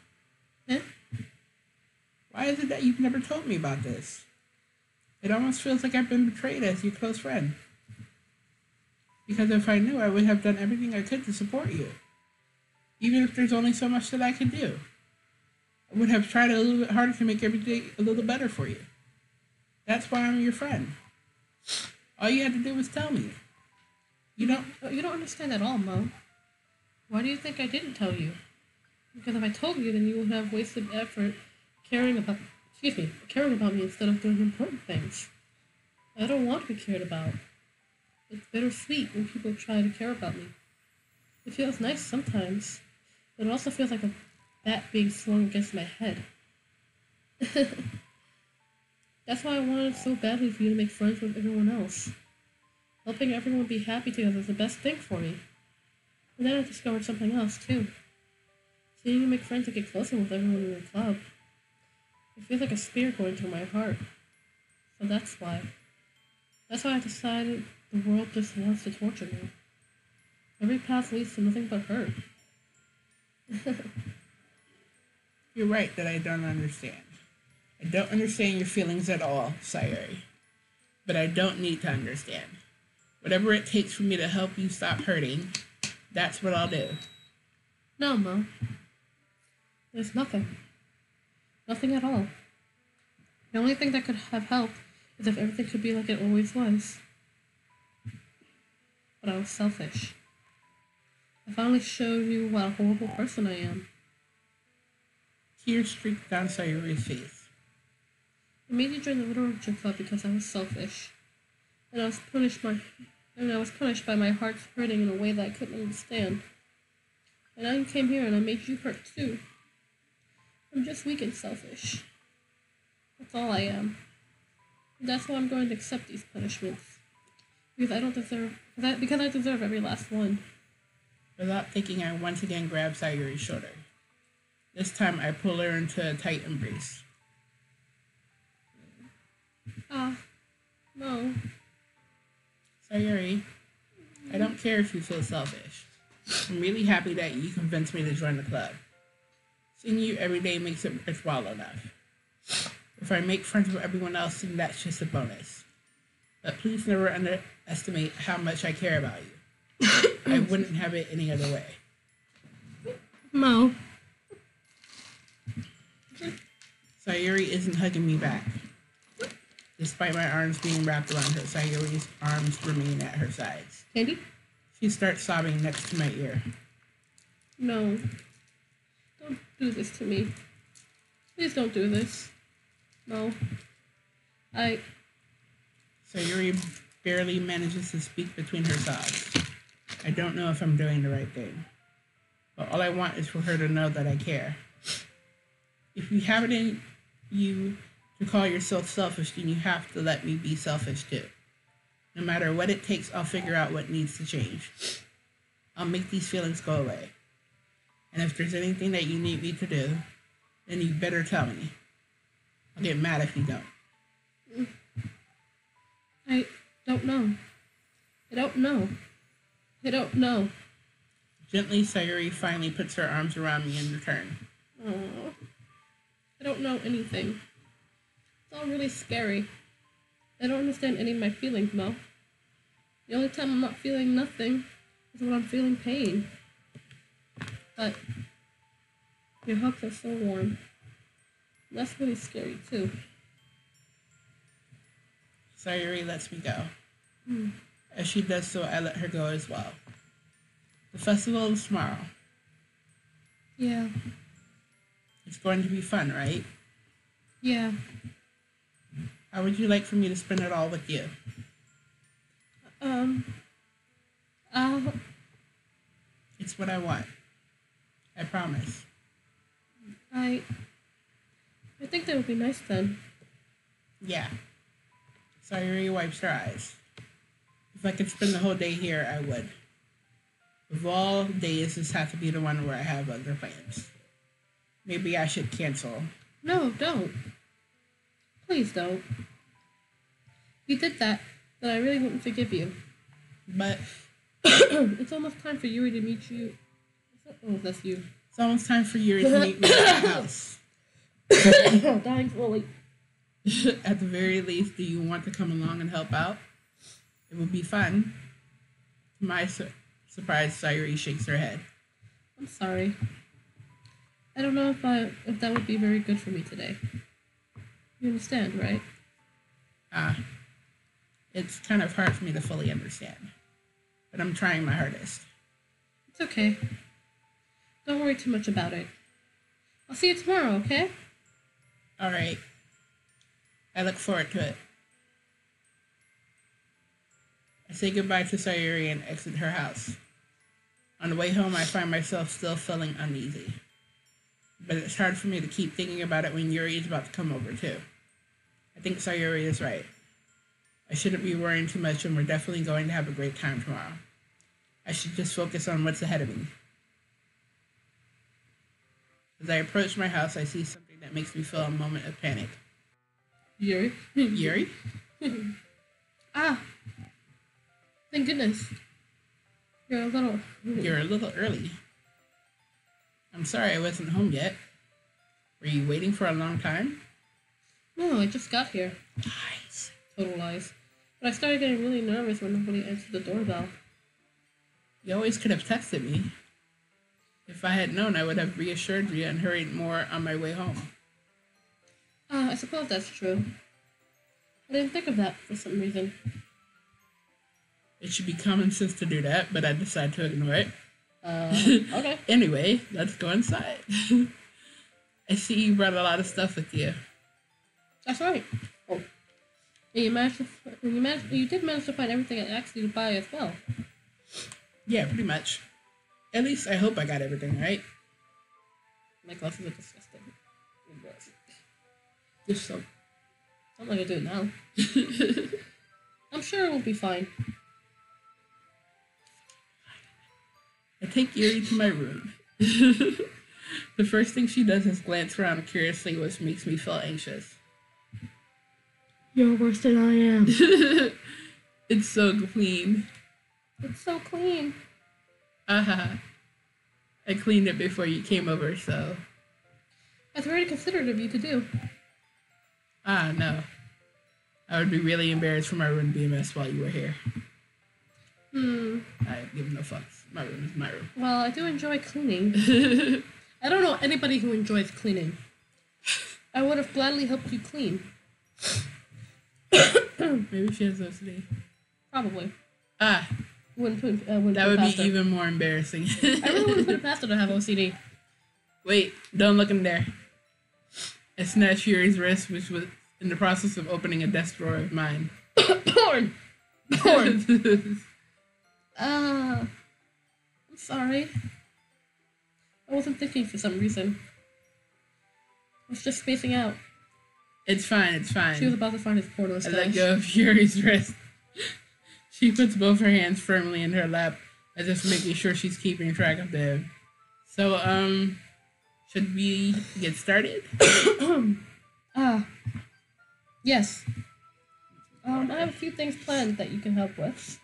Eh? Why is it that you've never told me about this? It almost feels like I've been betrayed as your close friend. Because if I knew, I would have done everything I could to support you. Even if there's only so much that I could do. I would have tried a little bit harder to make every day a little better for you. That's why I'm your friend. All you had to do was tell me. You don't understand at all, Mo. Why do you think I didn't tell you? Because if I told you, then you would have wasted effort caring about me instead of doing important things. I don't want to be cared about. It's bittersweet when people try to care about me. It feels nice sometimes, but it also feels like a bat being swung against my head. That's why I wanted so badly for you to make friends with everyone else. Helping everyone be happy together is the best thing for me. And then I discovered something else, too. Seeing you make friends and get closer with everyone in the club. It feels like a spear going through my heart. So that's why. That's why I decided the world just wants to torture me. Every path leads to nothing but hurt. You're right that I don't understand. I don't understand your feelings at all, Sayuri. But I don't need to understand. Whatever it takes for me to help you stop hurting, that's what I'll do. No, Mo. There's nothing. Nothing at all. The only thing that could have helped is if everything could be like it always was. But I was selfish. I finally showed you what a horrible person I am. Tears streaked down Sayuri's face. I made you join the literature club because I was selfish. And I was punished by my heart hurting in a way that I couldn't understand. And now you came here and I made you hurt too. I'm just weak and selfish. That's all I am. And that's why I'm going to accept these punishments. Because I deserve every last one. Without thinking, I once again grab Sayuri's shoulder. This time I pull her into a tight embrace. No. Sayuri, I don't care if you feel selfish. I'm really happy that you convinced me to join the club. Seeing you every day makes it worthwhile enough. If I make friends with everyone else, then that's just a bonus. But please never underestimate how much I care about you. I wouldn't have it any other way. Mo. Sayuri isn't hugging me back. Despite my arms being wrapped around her, Sayuri's arms remain at her sides. Candy? She starts sobbing next to my ear. No. Don't do this to me. Please don't do this. No. Sayuri barely manages to speak between her sobs. I don't know if I'm doing the right thing. But all I want is for her to know that I care. If you have it in you to call yourself selfish, then you have to let me be selfish too. No matter what it takes, I'll figure out what needs to change. I'll make these feelings go away. And if there's anything that you need me to do, then you better tell me. I'll get mad if you don't. I don't know. I don't know. I don't know. Gently, Sayuri finally puts her arms around me in return. Aww. I don't know anything. It's all really scary. I don't understand any of my feelings, Mo. The only time I'm not feeling nothing is when I'm feeling pain. But your hugs are so warm. And that's really scary, too. Sayuri lets me go. As she does so, I let her go as well. The festival is tomorrow. Yeah. It's going to be fun, right? Yeah. How would you like for me to spend it all with you? It's what I want. I promise. I think that would be nice then. Yeah. Sayuri wipes her eyes. If I could spend the whole day here, I would. Of all days, this has to be the one where I have other plans. Maybe I should cancel. No, don't. Please don't. If you did that, then I really wouldn't forgive you. But it's almost time for Yuri to meet you. Oh, that's you. it's almost time for Yuri to meet me at my house. Dying slowly. At the very least, do you want to come along and help out? It would be fun. To my surprise, Sayuri shakes her head. I'm sorry. I don't know if that would be very good for me today. You understand, right? It's kind of hard for me to fully understand. But I'm trying my hardest. It's okay. Don't worry too much about it. I'll see you tomorrow, okay? All right. I look forward to it. I say goodbye to Sayuri and exit her house. On the way home, I find myself still feeling uneasy. But it's hard for me to keep thinking about it when Yuri is about to come over, too. I think Sayuri is right. I shouldn't be worrying too much, and we're definitely going to have a great time tomorrow. I should just focus on what's ahead of me. As I approach my house, I see something that makes me feel a moment of panic. Yuri? Yuri? Ah! Thank goodness. You're a little early. I'm sorry I wasn't home yet. Were you waiting for a long time? No, I just got here. Lies. Total lies. But I started getting really nervous when nobody answered the doorbell. You always could have texted me. If I had known, I would have reassured you and hurried more on my way home. I suppose that's true. I didn't think of that for some reason. It should be common sense to do that, but I decided to ignore it. Okay. Anyway, let's go inside. I see you brought a lot of stuff with you. That's right. Oh. And you did manage to find everything I asked you to buy as well. Yeah, pretty much. At least I hope I got everything right. My glasses are disgusting. Just so. I'm not gonna do it now. I'm sure it will be fine. I take Yuri to my room. The first thing she does is glance around curiously, which makes me feel anxious. You're worse than I am. It's so clean. It's so clean. I cleaned it before you came over, so. That's very considerate of you to do. No. I would be really embarrassed for my room to be a mess while you were here. I give no fucks. My room is my room. Well, I do enjoy cleaning. I don't know anybody who enjoys cleaning. I would have gladly helped you clean. Maybe she has OCD. Probably. Wouldn't that would be even more embarrassing. I really wouldn't put it past her to have OCD. Wait, don't look in there. I snatched Yuri's wrist, which was in the process of opening a desk drawer of mine. Porn! I'm sorry. wasn't thinking for some reason. I was just spacing out. It's fine, it's fine. She was about to find his porno I stash. let go of Yuri's wrist. She puts both her hands firmly in her lap, as if making sure she's keeping track of them. So, should we get started? Yes. I have a few things planned that you can help with.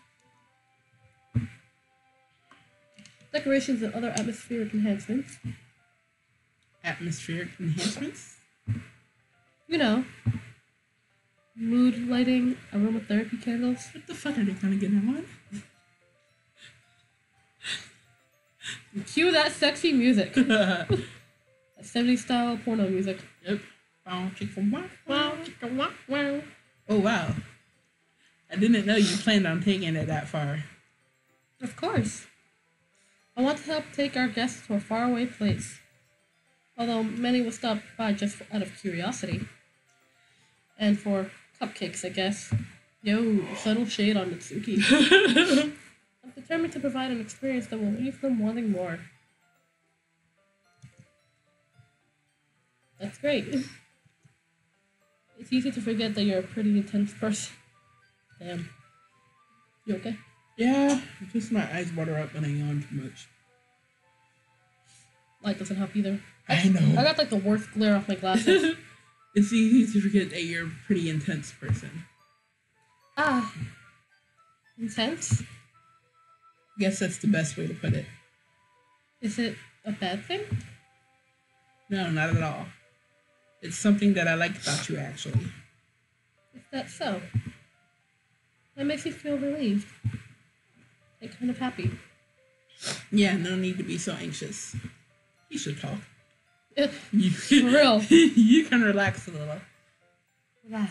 Decorations and other atmospheric enhancements. Atmospheric enhancements? You know, mood lighting, aromatherapy candles. What the fuck are they gonna get on? Cue that sexy music. That 70s style porno music. Yep. Wow, chicka wow, wow, chicka wow, wow. Oh wow. I didn't know you planned on taking it that far. Of course. I want to help take our guests to a faraway place. Although many will stop by just out of curiosity. And for cupcakes, I guess. Yo, subtle shade on Mitsuki. I'm determined to provide an experience that will leave them wanting more. That's great. It's easy to forget that you're a pretty intense person. Damn. You okay? Yeah, just my eyes water up when I yawn too much. Light doesn't help either. I know. I got like the worst glare off my glasses. It's easy to forget that you're a pretty intense person. Intense? Guess that's the best way to put it. Is it a bad thing? No, not at all. It's something that I like about you, actually. Is that so? That makes me feel relieved. And kind of happy. Yeah, no need to be so anxious. You should talk. For real. You can relax a little. Relax.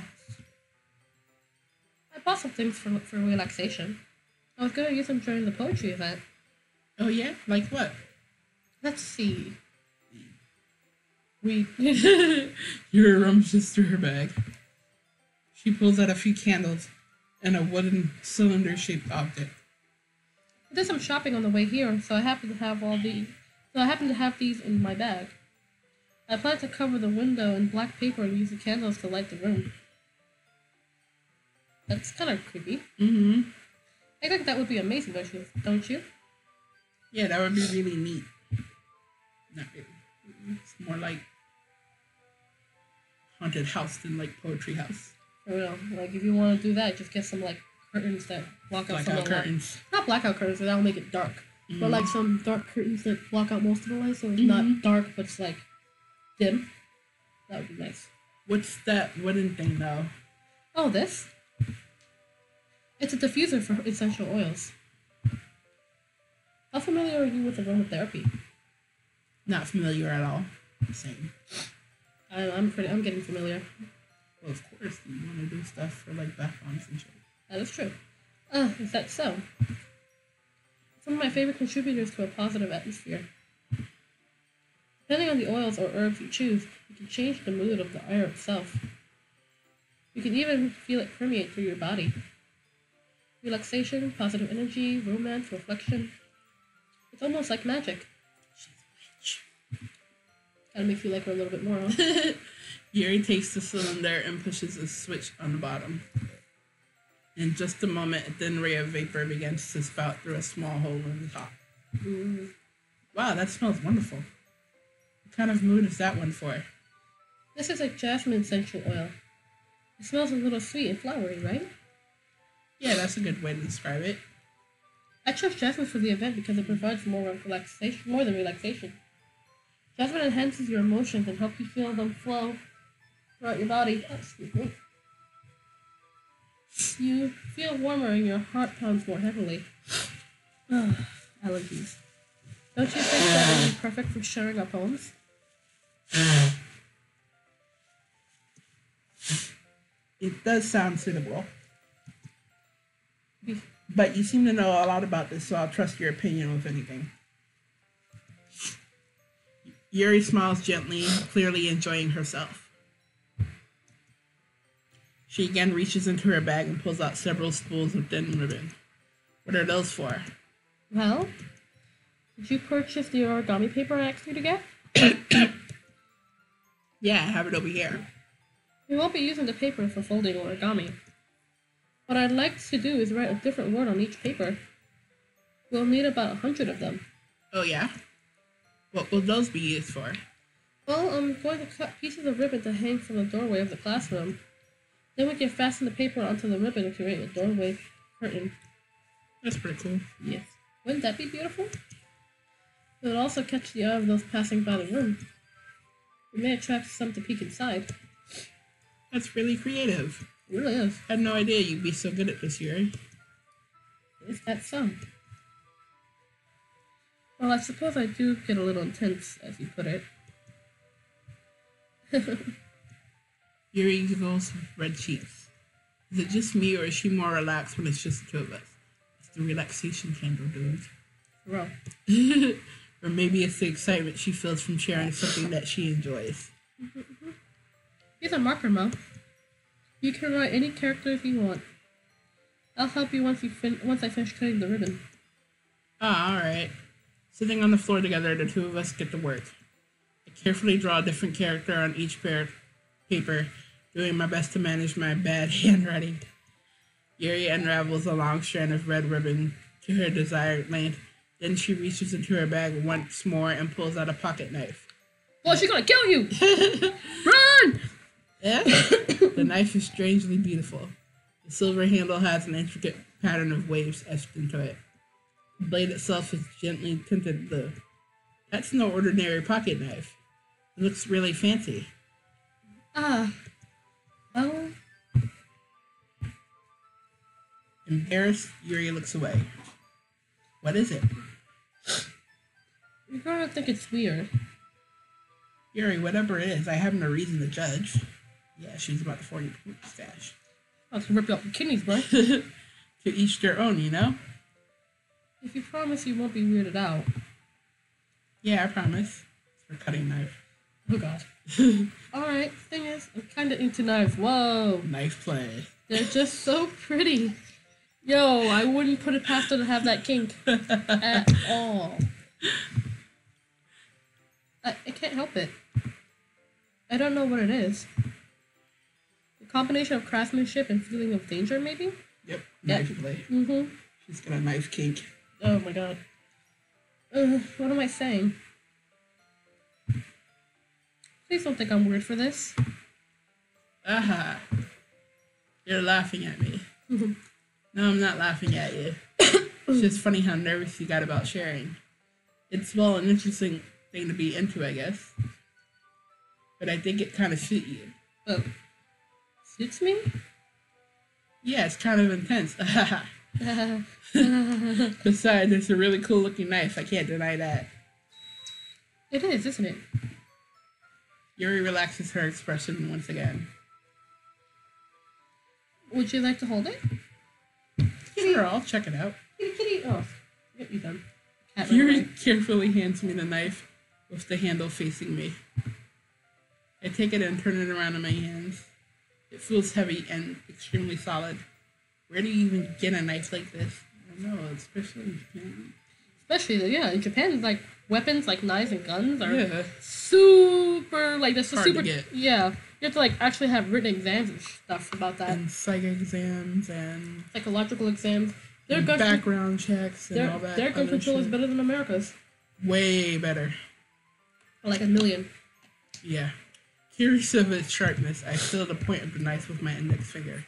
I bought some things for relaxation. I was going to use them during the poetry event. Oh yeah? Like what? Let's see. Read. Yuri rummages through her bag. She pulls out a few candles and a wooden cylinder-shaped object. I did some shopping on the way here, so I happen to have these in my bag. I plan to cover the window in black paper and use the candles to light the room. That's kind of creepy. Mm-hmm. I think that would be amazing, don't you? Yeah, that would be really neat. Not really. It's more like haunted house than like poetry house. For real. Like, if you want to do that, just get some, like, curtains that block out some of the light. Curtains. Not blackout curtains, that will make it dark. Mm-hmm. But, like, some dark curtains that block out most of the light, so it's not dark, but it's, like, dim. That would be nice. What's that wooden thing, though? Oh, this? It's a diffuser for essential oils. How familiar are you with aromatherapy? Not familiar at all. Same. I'm getting familiar. Well, of course, you want to do stuff for, like, backgrounds and shit. That is true. Is that so? Some of my favorite contributors to a positive atmosphere. Depending on the oils or herbs you choose, you can change the mood of the air itself. You can even feel it permeate through your body. Relaxation, positive energy, romance, reflection. It's almost like magic. She's a witch. Gotta make you like her a little bit more, huh? Yuri takes the cylinder and pushes a switch on the bottom. In just a moment, a thin ray of vapor begins to spout through a small hole in the top. Mm. Wow, that smells wonderful. What kind of mood is that one for? This is a jasmine essential oil. It smells a little sweet and flowery, right? Yeah, that's a good way to describe it. I chose jasmine for the event because it provides more than relaxation. Jasmine enhances your emotions and helps you feel them flow throughout your body. Oh, excuse me. You feel warmer and your heart pounds more heavily. Allergies. Don't you think that would be perfect for sharing our poems? It does sound suitable. But you seem to know a lot about this, so I'll trust your opinion with anything. Yuri smiles gently, clearly enjoying herself. She again reaches into her bag and pulls out several spools of thin ribbon. What are those for? Well, Did you purchase the origami paper I asked you to get? Yeah, I have it over here. We won't be using the paper for folding origami. What I'd like to do is write a different word on each paper. We'll need about 100 of them. Oh, yeah? What will those be used for? Well, I'm going to cut pieces of ribbon to hang from the doorway of the classroom. Then we can fasten the paper onto the ribbon and create a doorway curtain. That's pretty cool. Yes. Wouldn't that be beautiful? It would also catch the eye of those passing by the room. It may attract some to peek inside. That's really creative. It really is. I had no idea you'd be so good at this, Yuri. Is that so? Well, I suppose I do get a little intense, as you put it. Yuri glows with red cheeks. Is it just me, or is she more relaxed when it's just the two of us? It's the relaxation candle, dude. Well. Or maybe it's the excitement she feels from sharing something that she enjoys. Here's a marker, Mo. You can write any characters you want. I'll help you once I finish cutting the ribbon. Ah, alright. Sitting on the floor together, the two of us get to work. I carefully draw a different character on each pair of paper, doing my best to manage my bad handwriting. Yuri unravels a long strand of red ribbon to her desired length. Then she reaches into her bag once more and pulls out a pocket knife. Oh, she's gonna kill you! Run! Yeah? The knife is strangely beautiful. The silver handle has an intricate pattern of waves etched into it. The blade itself is gently tinted blue. That's no ordinary pocket knife. It looks really fancy. Well... Embarrassed, Yuri looks away. What is it? You're gonna think it's weird. Yuri, whatever it is, I have no reason to judge. Yeah, she's about to 40 stash. I was gonna rip you off your kidneys, bro. To each their own, you know? If you promise you won't be weirded out. Yeah, I promise. It's her cutting knife. Oh, God. Alright, thing is, I'm kinda into knives. Whoa. Knife play. They're just so pretty. Yo, I wouldn't put it past her to have that kink. At all. I can't help it. I don't know what it is. A combination of craftsmanship and feeling of danger, maybe? Yep, knife play. Mm-hmm. She's got a knife kink. Oh my god. What am I saying? Please don't think I'm weird for this. Aha. You're laughing at me. No, I'm not laughing at you. It's just funny how nervous you got about sharing. It's, well, an interesting thing to be into, I guess. But I think it kind of suits you. Oh. Suits me? Yeah, it's kind of intense. Besides, it's a really cool looking knife. I can't deny that. It is, isn't it? Yuri relaxes her expression once again. Would you like to hold it? Sure, I'll check it out. Kitty. Oh, get you done. Yuri carefully hands me the knife with the handle facing me. I take it and turn it around in my hands. It feels heavy and extremely solid. Where do you even get a knife like this? I don't know, especially in Japan. Especially, yeah, in Japan, like, weapons, like knives and guns are super, like, that's hard super, to get. Yeah. You have to, like, actually have written exams and stuff about that. And psych exams and psychological exams. Their and background checks and all that. Their gun control is shit. better than America's. Way better. Like a million. Yeah. Curious of its sharpness, I feel the point of the knife with my index finger.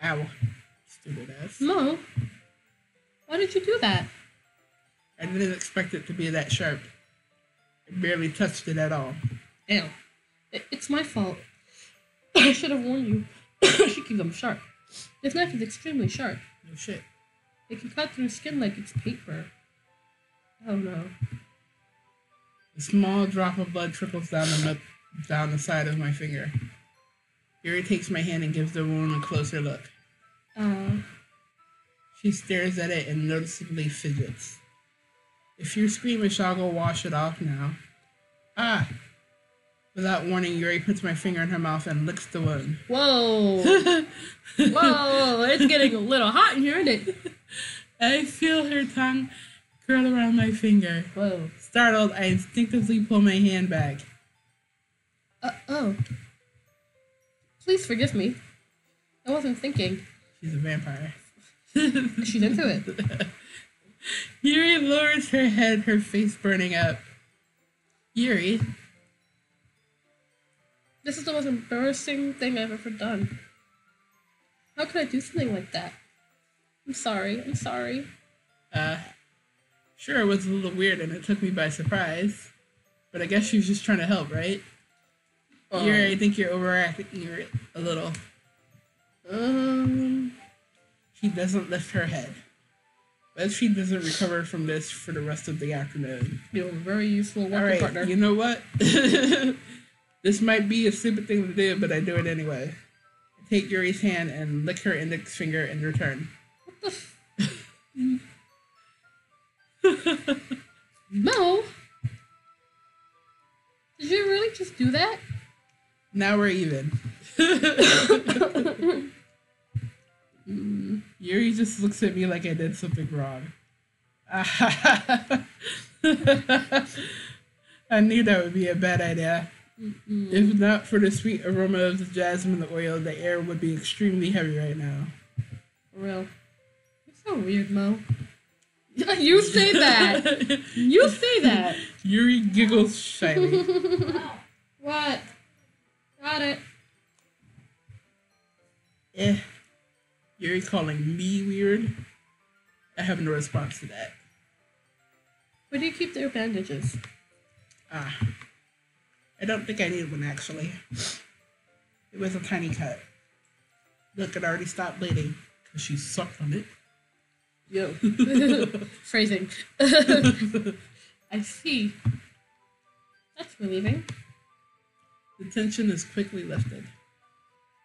Ow. Stupid ass. Mo, why did you do that? I didn't expect it to be that sharp. I barely touched it at all. Ew. It's my fault. I should have warned you. I should keep them sharp. This knife is extremely sharp. No shit. It can cut through skin like it's paper. Oh no. A small drop of blood trickles down the side of my finger. Yuri takes my hand and gives the wound a closer look. She stares at it and noticeably fidgets. If you're squeamish, I'll go wash it off now. Ah! Without warning, Yuri puts my finger in her mouth and licks the wound. Whoa! Whoa! It's getting a little hot in here, isn't it? I feel her tongue curl around my finger. Whoa. Startled, I instinctively pull my hand back. Oh. Please forgive me. I wasn't thinking. She's a vampire. She's into it. Yuri lowers her head, her face burning up. Yuri. This is the most embarrassing thing I've ever done. How could I do something like that? I'm sorry. Sure, it was a little weird and it took me by surprise. But I guess she was just trying to help, right? Yuri, I think you're overacting a little. She doesn't lift her head. But she doesn't recover from this for the rest of the afternoon. You're a very useful working partner. You know what? This might be a stupid thing to do, but I do it anyway. I take Yuri's hand and lick her index finger in return. What the Mo? Did you really just do that? Now we're even. Yuri just looks at me like I did something wrong. I knew that would be a bad idea. If not for the sweet aroma of the jasmine oil, the air would be extremely heavy right now. For real. You're so weird, Mo. You say that. You say that. Yuri giggles shyly. What? Got it. Yuri calling me weird? I have no response to that. Where do you keep their bandages? I don't think I need one, actually. It was a tiny cut. Look, it already stopped bleeding, because she sucked on it. Yo. Phrasing. I see. That's relieving. The tension is quickly lifted.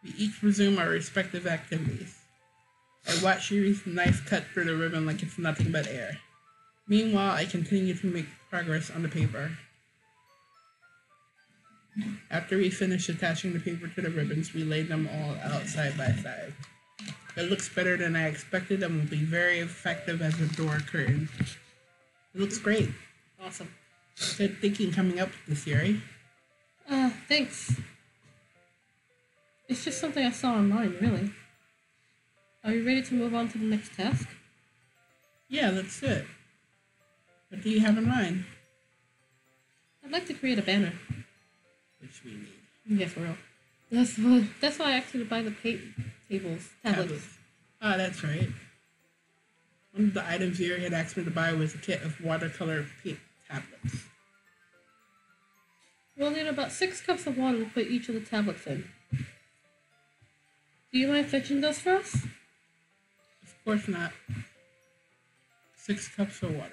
We each resume our respective activities. I watch Yuri's knife cut through the ribbon like it's nothing but air. Meanwhile, I continue to make progress on the paper. After we finish attaching the paper to the ribbons, we lay them all out side by side. It looks better than I expected and will be very effective as a door curtain. It looks great. Awesome. Good thinking coming up with this, Yuri. Thanks. It's just something I saw online, really. Are you ready to move on to the next task? Yeah, let's do it. What do you have in mind? I'd like to create a banner. Which we need. Yeah, for real. That's why I asked you to buy the tablets. Ah, that's right. One of the items Yuri had asked me to buy was a kit of watercolor paint tablets. We'll need about 6 cups of water to put each of the tablets in. Do you mind fetching those for us? Of course not. 6 cups of water.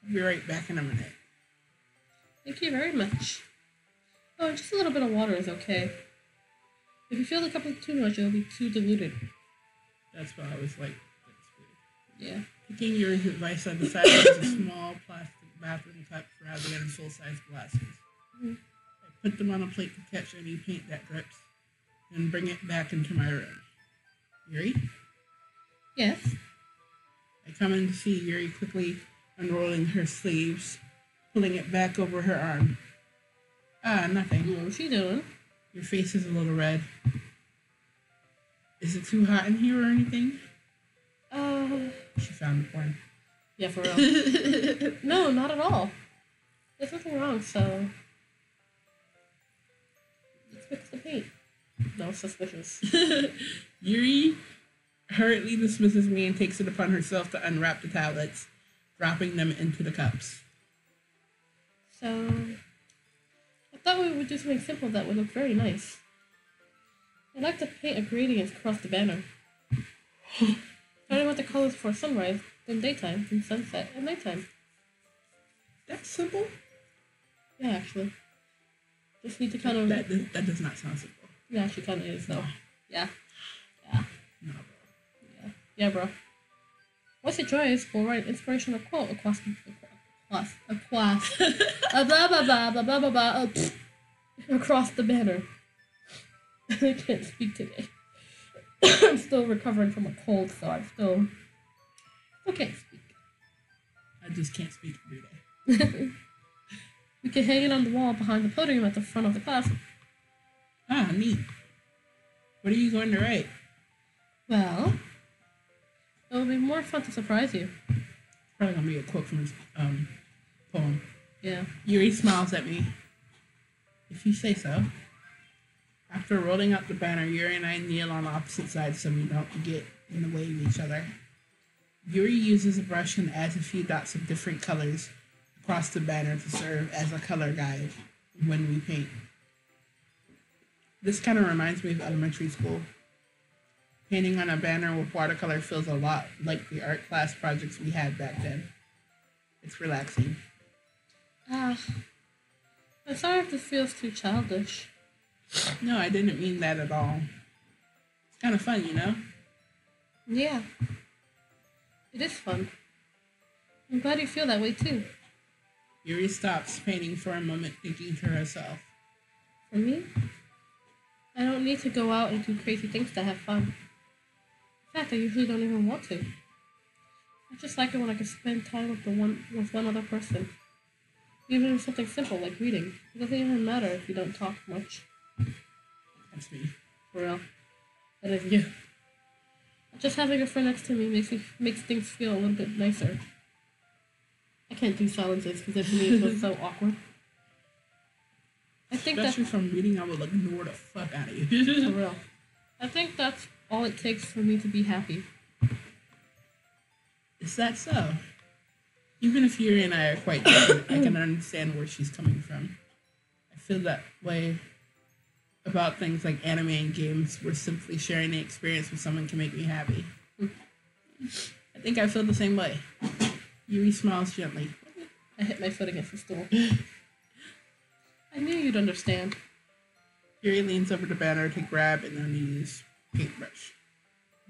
I'll be right back in a minute. Thank you very much. Oh, just a little bit of water is okay. If you fill the cup with too much, it'll be too diluted. That's why I was like, that's weird. Yeah. Taking Yuri's advice, I decided to use a small plastic bathroom cup rather than full-size glasses. I put them on a plate to catch any paint that drips, and bring it back into my room. Yuri? Yes? I come in to see Yuri quickly unrolling her sleeves, pulling it back over her arm. Nothing. What's she doing? Your face is a little red. Is it too hot in here or anything? She found porn. Yeah, for real. No, not at all. There's nothing wrong, so... let's fix the paint. No, suspicious. Yuri hurriedly dismisses me and takes it upon herself to unwrap the tablets, dropping them into the cups. So... I thought we would do something simple that would look very nice. I'd like to paint a gradient across the banner. Starting with the colors for sunrise, then daytime, then sunset, and nighttime. That's simple? Yeah, actually. Just need to kind of... That does not sound simple. Yeah, actually kind of is, though. No. Yeah. No, bro. Yeah, bro. Once you try it, we'll write an inspirational quote across the banner. I can't speak today. I'm still recovering from a cold, so I still can't speak. I just can't speak every day. We can hang it on the wall behind the podium at the front of the class. Ah, neat. What are you going to write? Well, it will be more fun to surprise you. Probably gonna be a quote from his poem. Yeah. Yuri smiles at me. If you say so. After rolling out the banner, Yuri and I kneel on opposite sides so we don't get in the way of each other. Yuri uses a brush and adds a few dots of different colors across the banner to serve as a color guide when we paint. This kind of reminds me of elementary school. Painting on a banner with watercolor feels a lot like the art class projects we had back then. It's relaxing. I'm sorry if this feels too childish. No, I didn't mean that at all. It's kind of fun, you know? Yeah. It is fun. I'm glad you feel that way too. Yuri stops painting for a moment, thinking to herself. For me? I don't need to go out and do crazy things to have fun. In fact, I usually don't even want to. I just like it when I can spend time with one other person. Even something simple like reading. It doesn't even matter if you don't talk much. That's me. For real. That is you. Just having a friend next to me makes things feel a little bit nicer. I can't do silences because to me it feels so awkward. I think Especially from reading, I will ignore the fuck out of you. For real. I think that's all it takes for me to be happy. Is that so? Even if Yuri and I are quite different, I can understand where she's coming from. I feel that way about things like anime and games, where simply sharing the experience with someone can make me happy. I think I feel the same way. Yuri smiles gently. I hit my foot against the stool. I knew you'd understand. Yuri leans over the banner to grab an unused paintbrush,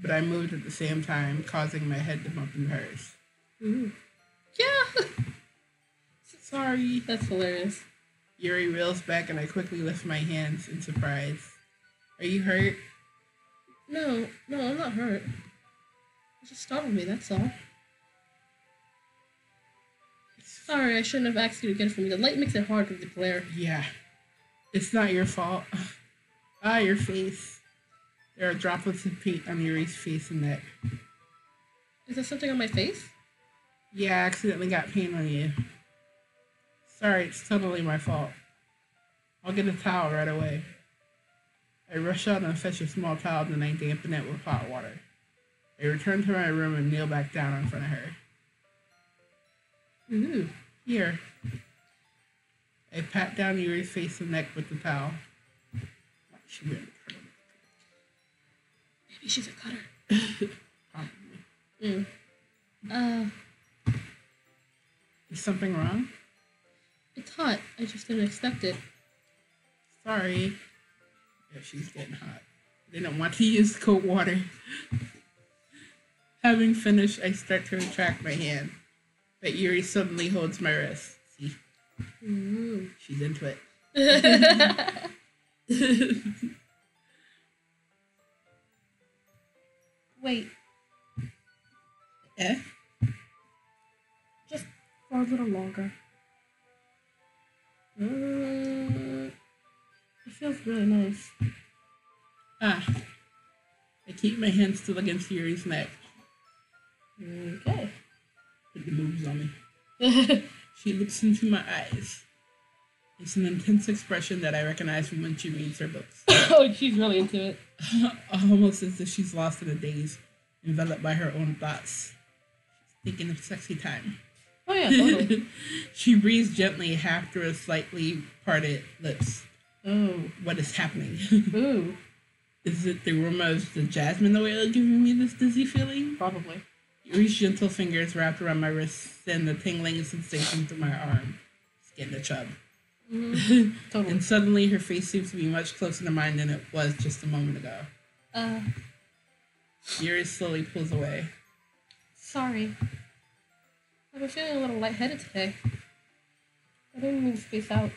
but I moved at the same time, causing my head to bump into hers. Ooh. Yeah! Sorry. That's hilarious. Yuri reels back and I quickly lift my hands in surprise. Are you hurt? No, I'm not hurt. It just startled me, that's all. Sorry, I shouldn't have asked you to get it for me. The light makes it hard with the glare. Yeah. It's not your fault. Ah, your face. There are droplets of paint on Yuri's face and neck. Is there something on my face? Yeah, I accidentally got paint on you. Sorry, it's totally my fault. I'll get a towel right away. I rush out and fetch a small towel, then I dampen it with hot water. I return to my room and kneel back down in front of her. Ooh, here. I pat down Yuri's face and neck with the towel. She really cut him. Maybe she's a cutter. Probably. Is something wrong? It's hot. I just didn't expect it. Sorry. Yeah, she's getting hot. I didn't want to use cold water. Having finished, I start to retract my hand. But Yuri suddenly holds my wrist. See? Mm-hmm. She's into it. Wait. Eh? Just for a little longer. It feels really nice. Ah. I keep my hand still against Yuri's neck. Okay. Put the moves on me. She looks into my eyes. It's an intense expression that I recognize from when she reads her books. Oh, she's really into it. Almost as if she's lost in a daze, enveloped by her own thoughts. She's thinking of sexy time. Oh yeah, totally. She breathes gently, half through her slightly parted lips. Oh. What is happening? Ooh. Is it the aroma of the jasmine oil giving me this dizzy feeling? Probably. Yuri's gentle fingers wrapped around my wrists send the tingling sensation through my arm. It's getting a chub. Mm-hmm. Totally. And suddenly her face seems to be much closer to mine than it was just a moment ago. Yuri slowly pulls away. Sorry. I've been feeling a little lightheaded today. I didn't mean to space out.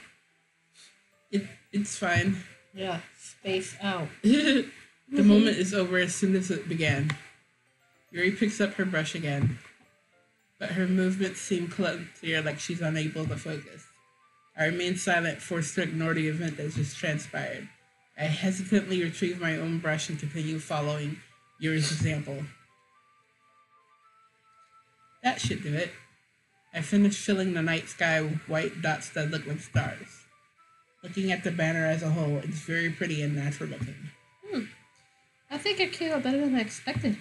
It's fine. Yeah, space out. The moment is over as soon as it began. Yuri picks up her brush again. but her movements seem clumsier, like she's unable to focus. I remain silent, forced to ignore the event that just transpired. I hesitantly retrieve my own brush and continue following Yuri's example. That should do it. I finish filling the night sky with white dots that look like stars. Looking at the banner as a whole, it's very pretty and natural looking. I think it came out better than I expected.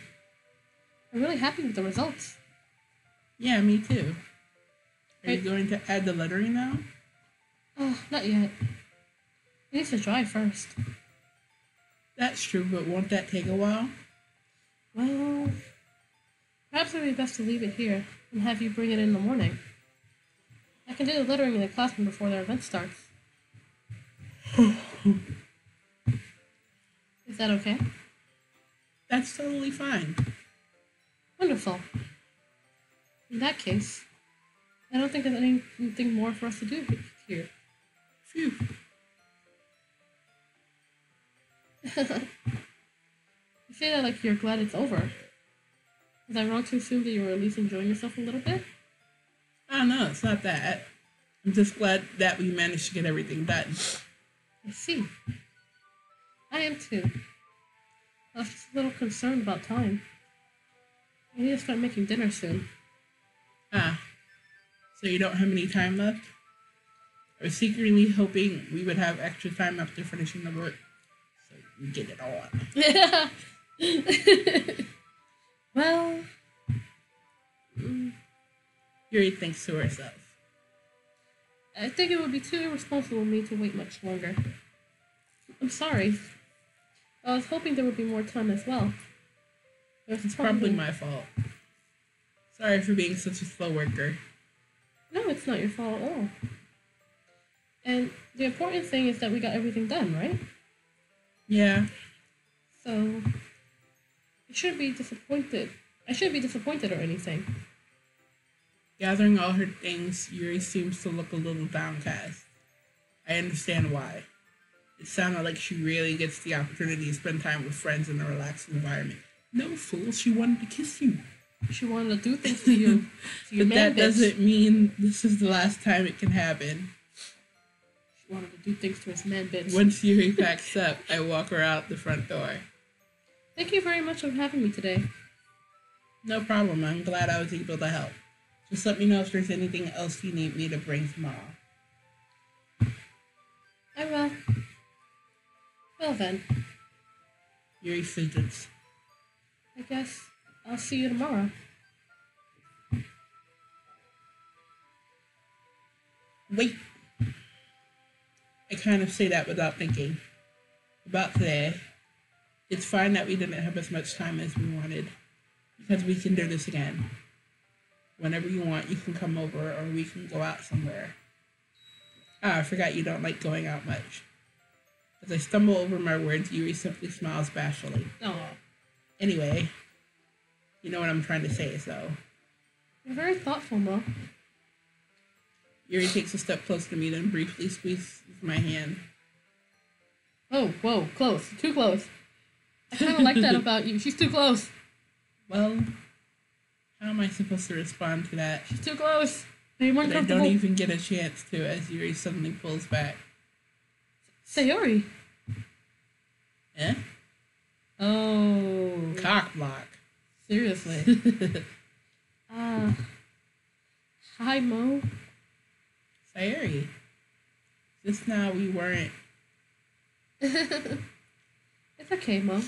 I'm really happy with the results. Yeah, me too. Are you going to add the lettering now? Oh, not yet. It needs to dry first. That's true, but won't that take a while? Well, perhaps it would be best to leave it here and have you bring it in the morning. I can do the lettering in the classroom before their event starts. Is that okay? That's totally fine. Wonderful. In that case, I don't think there's anything more for us to do here. Phew. You say that like you're glad it's over. Is I wrong to assume that you were at least enjoying yourself a little bit? Oh no, it's not that. I'm just glad that we managed to get everything done. I see. I am too. I was just a little concerned about time. I need to start making dinner soon. Ah, so you don't have any time left? I was secretly hoping we would have extra time after finishing the work, so we get it all out. Well, Yuri thinks to herself. I think it would be too irresponsible of me to wait much longer. I'm sorry. I was hoping there would be more time as well. It's probably my fault. Sorry for being such a slow worker. No, it's not your fault at all. And the important thing is that we got everything done, right? Yeah. So, I shouldn't be disappointed. I shouldn't be disappointed or anything. Gathering all her things, Yuri seems to look a little downcast. I understand why. It sounded like she really gets the opportunity to spend time with friends in a relaxed environment. No, fool, she wanted to kiss you. She wanted to do things to you. To your but man that bitch. doesn't mean this is the last time it can happen. She wanted to do things to his man bitch. Once Yuri packs up, I walk her out the front door. Thank you very much for having me today. No problem, I'm glad I was able to help. Just let me know if there's anything else you need me to bring tomorrow. I will. Well then, Yuri fidgets. I guess I'll see you tomorrow. Wait. I kind of say that without thinking. About today, it's fine that we didn't have as much time as we wanted, because we can do this again. Whenever you want, you can come over, or we can go out somewhere. Ah, I forgot you don't like going out much. As I stumble over my words, Yuri simply smiles bashfully. Oh, Anyway, you know what I'm trying to say, so. you're very thoughtful, Mo. Yuri takes a step closer to me, then briefly squeezes my hand. Oh, whoa, close. Too close. I kind of like that about you. She's too close. Well, how am I supposed to respond to that? She's too close. Are you more But I comfortable? don't even get a chance to as Yuri suddenly pulls back. Sayori. Eh? Oh. Cock block. Seriously. Hi, Mo. Sayuri. Just now we weren't. It's okay, Mo.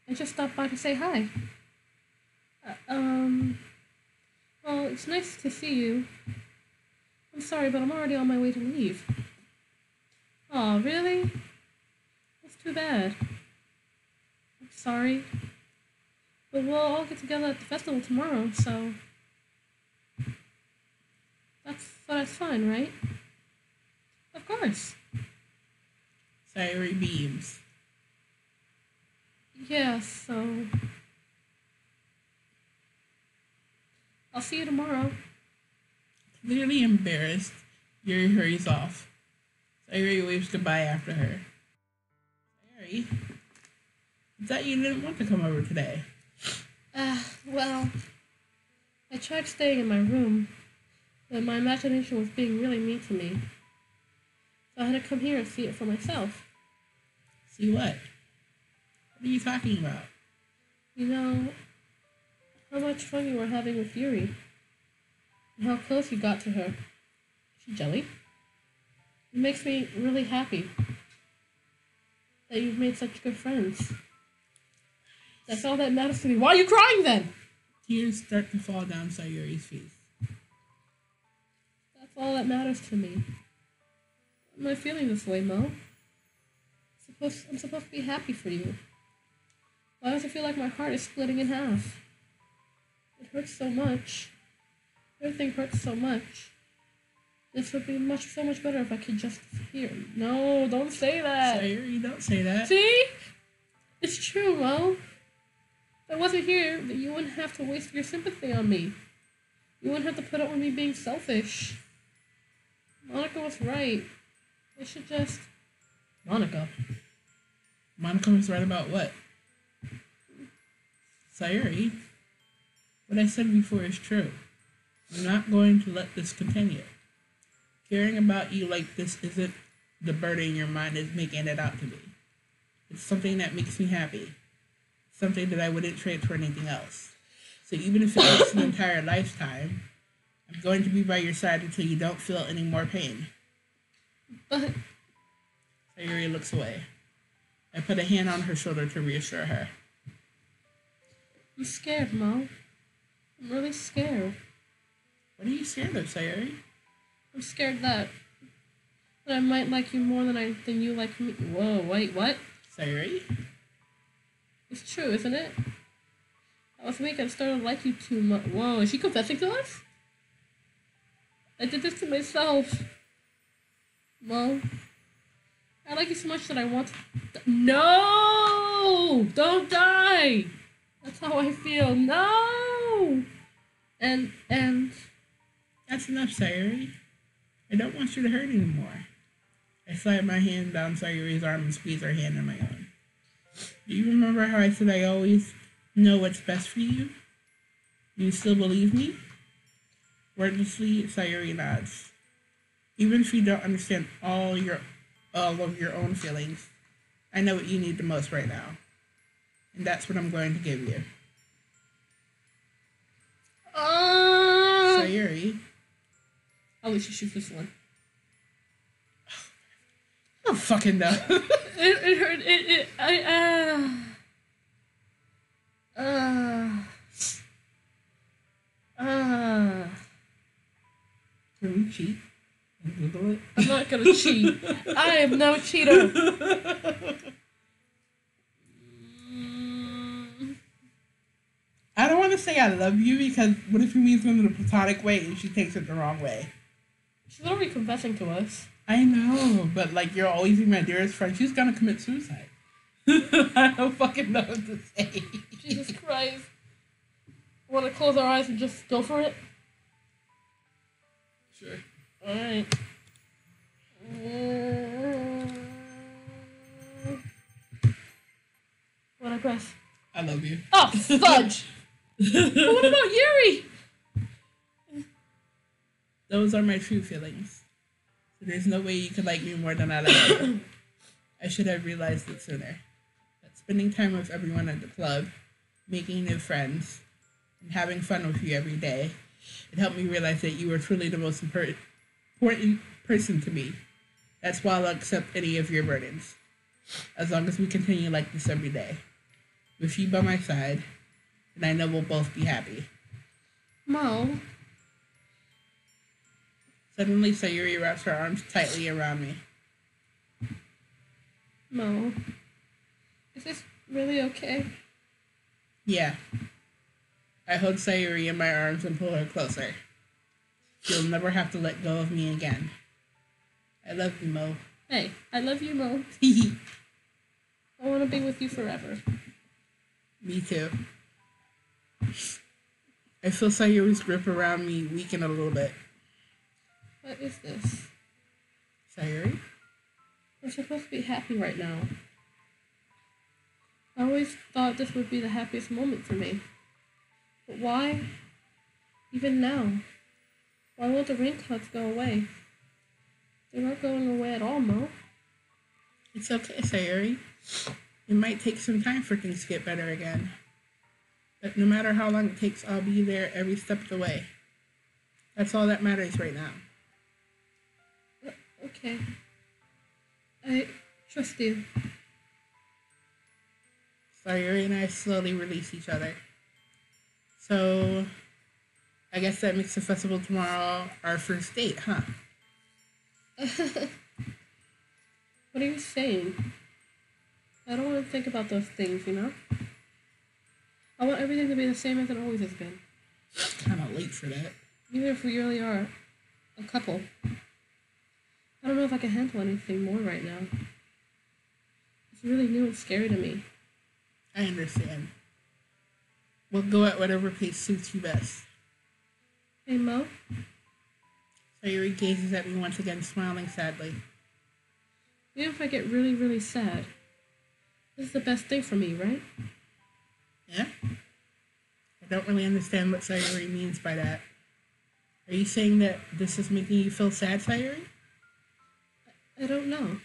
I just stopped by to say hi. Well, it's nice to see you. I'm sorry, but I'm already on my way to leave. Aw, really? That's too bad. I'm sorry. But we'll all get together at the festival tomorrow, so... That's fine, right? Of course. Sayuri beams. Yeah, so... I'll see you tomorrow. Clearly embarrassed, Yuri hurries off. Sayuri waves goodbye after her. Sayuri, I thought you didn't want to come over today. Well... I tried staying in my room, but my imagination was being really mean to me. So I had to come here and see it for myself. See what? What are you talking about? You know, how much fun you were having with Yuri, and how close you got to her. Is she jelly? It makes me really happy that you've made such good friends. That's all that matters to me. Why are you crying then? Tears start to fall down Sayuri's face. That's all that matters to me. Why am I feeling this way, Mo? I'm supposed to be happy for you. Why does it feel like my heart is splitting in half? It hurts so much. Everything hurts so much. This would be so much better if I could just disappear. No, don't say that. Sayuri, don't say that. See? It's true, Mo. If I wasn't here, then you wouldn't have to waste your sympathy on me. You wouldn't have to put up with me being selfish. Monica was right. I should just... Monica was right about what? Sayuri, what I said before is true. I'm not going to let this continue. Caring about you like this isn't the burden your mind is making it out to be. It's something that makes me happy. Something that I wouldn't trade for anything else. So even if it takes an entire lifetime, I'm going to be by your side until you don't feel any more pain. But... Sayuri looks away. I put a hand on her shoulder to reassure her. I'm scared, Mo. I'm really scared. What are you scared of, Sayuri? I'm scared that I might like you more than you like me. Whoa, wait, what? Sayuri? It's true, isn't it? Last week I started to like you too much. Whoa, is she confessing to us? I did this to myself. Mo, I like you so much that I want to... No! Don't die! That's how I feel. No! And... That's enough, Sayuri. I don't want you to hurt anymore. I slide my hand down Sayuri's arm and squeeze her hand in my own. Do you remember how I said I always know what's best for you? Do you still believe me? Wordlessly, Sayuri nods. Even if you don't understand all of your own feelings, I know what you need the most right now. And that's what I'm going to give you. Sayuri. I'll let you shoot this one. I don't fucking know. It hurt. Can we cheat and Google it? I'm not gonna cheat. I am no cheater. I don't want to say I love you because what if he means it in a platonic way and she takes it the wrong way? She's already confessing to us. I know, but like you're always be my dearest friend. She's gonna commit suicide. I don't fucking know what to say. Jesus Christ. Want to close our eyes and just go for it? Sure. Alright. What I press? I love you. Oh, fudge! But what about Yuri? Those are my true feelings. So there's no way you could like me more than I like you. I should have realized it sooner. But spending time with everyone at the club, making new friends, and having fun with you every day, it helped me realize that you were truly the most important person to me. That's why I'll accept any of your burdens, as long as we continue like this every day. With you by my side, and I know we'll both be happy. Mo. Suddenly, Sayuri wraps her arms tightly around me. Mo. Is this really okay? Yeah. I hold Sayuri in my arms and pull her closer. You'll never have to let go of me again. I love you, Mo. Hey, I love you, Mo. I want to be with you forever. Me too. I feel Sayuri's grip around me weaken a little bit. What is this? Sayuri? We're supposed to be happy right now. I always thought this would be the happiest moment for me. But why? Even now. Why won't the rain clouds go away? They're not going away at all, Mo. It's okay, Sayuri. It might take some time for things to get better again. But no matter how long it takes, I'll be there every step of the way. That's all that matters right now. Okay. I trust you. Sayuri and I slowly release each other. So, I guess that makes the festival tomorrow our first date, huh? What are you saying? I don't want to think about those things, you know? I want everything to be the same as it always has been. Kind of late for that. Even if we really are a couple. I don't know if I can handle anything more right now. It's really new and scary to me. I understand. We'll go at whatever pace suits you best. Hey, Mo? Sayuri gazes at me once again, smiling sadly. Even if I get really, really sad, this is the best thing for me, right? Yeah? I don't really understand what Sayuri means by that. Are you saying that this is making you feel sad, Sayuri? I don't know.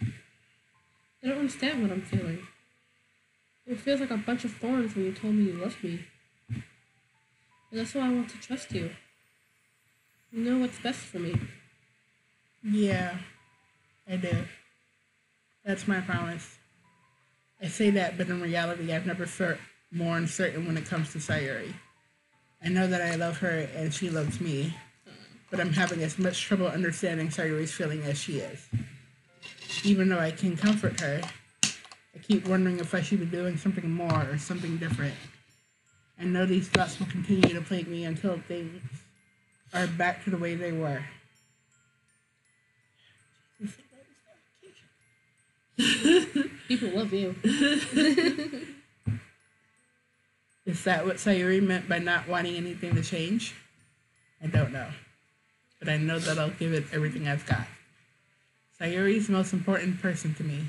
I don't understand what I'm feeling. It feels like a bunch of thorns when you told me you loved me. And that's why I want to trust you. You know what's best for me. Yeah, I do. That's my promise. I say that, but in reality, I've never felt more uncertain when it comes to Sayuri. I know that I love her and she loves me, but I'm having as much trouble understanding Sayuri's feeling as she is. Even though I can comfort her, I keep wondering if I should be doing something more or something different. I know these thoughts will continue to plague me until things are back to the way they were. People love you. Is that what Sayuri meant by not wanting anything to change? I don't know. But I know that I'll give it everything I've got. Sayuri's the most important person to me.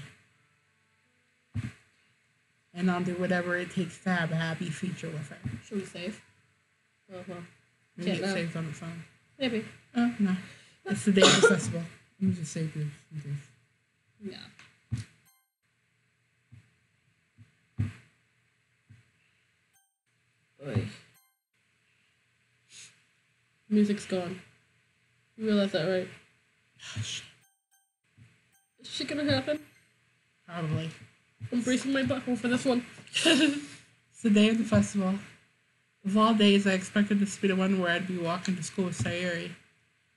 And I'll do whatever it takes to have a happy future with her. Should we save? Oh, well. Maybe it saves on its own. Maybe. Oh, no. It's the day of the festival. Let me just save this. Yeah. Oy. Music's gone. You realize that, right? Gosh. Is shit gonna happen? Probably. I'm bracing my butthole for this one. It's the day of the festival. Of all days, I expected this to be the one where I'd be walking to school with Sayuri.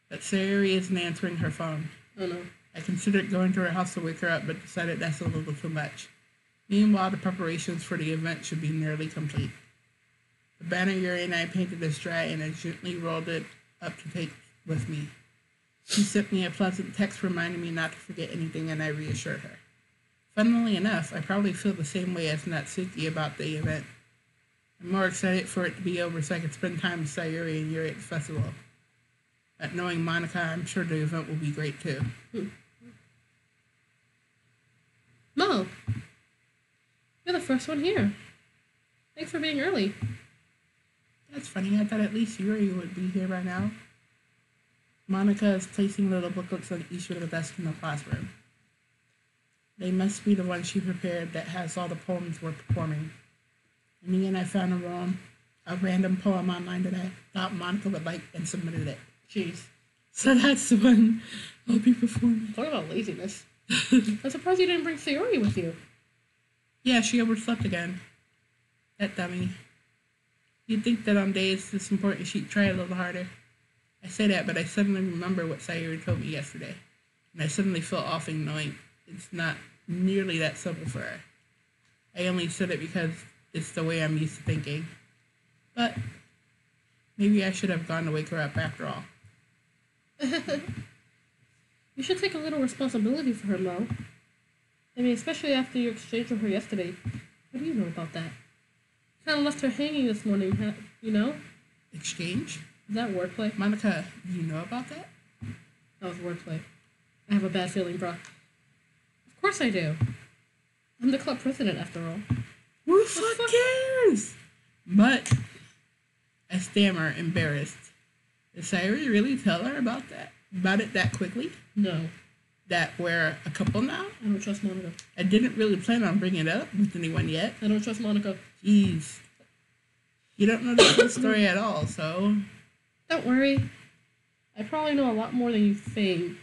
But Sayuri isn't answering her phone. Oh no. I considered going to her house to wake her up, but decided that's a little too much. Meanwhile, the preparations for the event should be nearly complete. The banner Yuri and I painted is dry, and I gently rolled it up to take with me. She sent me a pleasant text reminding me not to forget anything, and I reassured her. Funnily enough, I probably feel the same way as Natsuki about the event. I'm more excited for it to be over so I can spend time with Sayuri and Yuri at the festival. But knowing Monica, I'm sure the event will be great too. Mo! You're the first one here. Thanks for being early. That's funny. I thought at least Yuri would be here by now. Monica is placing little booklets on each of the desks in the classroom. They must be the ones she prepared that has all the poems we're performing. In the end, I found a random poem online that I thought Monica would like and submitted it. Jeez. So that's the one I'll be performing. Talk about laziness. I'm surprised you didn't bring Sayuri with you. Yeah, she overslept again. That dummy. You'd think that on days this important she'd try a little harder. I say that, but I suddenly remember what Sayuri told me yesterday. And I suddenly feel awful knowing it's not nearly that simple for her. I only said it because it's the way I'm used to thinking. But maybe I should have gone to wake her up after all. You should take a little responsibility for her, Mo. I mean, especially after your exchange with her yesterday. What do you know about that? Kind of left her hanging this morning, you know? Exchange? Is that wordplay? Monica, do you know about that? That was wordplay. I have a bad feeling, bro. Of course I do. I'm the club president, after all. Who the fuck cares? But I stammer, embarrassed. Did Sayuri really tell her about it that quickly? No. That we're a couple now? I don't trust Monica. I didn't really plan on bringing it up with anyone yet. I don't trust Monica. Jeez. You don't know the full story at all, so... Don't worry. I probably know a lot more than you think.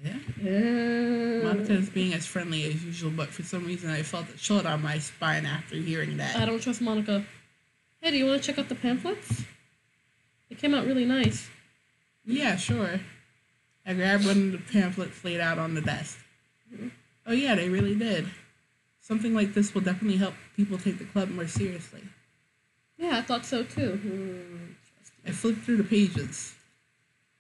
Yeah? Yeah. Monica is being as friendly as usual, but for some reason I felt a chill down my spine after hearing that. I don't trust Monica. Hey, do you want to check out the pamphlets? They came out really nice. Yeah, sure. I grabbed one of the pamphlets laid out on the desk. Mm-hmm. Oh yeah, they really did. Something like this will definitely help people take the club more seriously. Yeah, I thought so too. I flipped through the pages.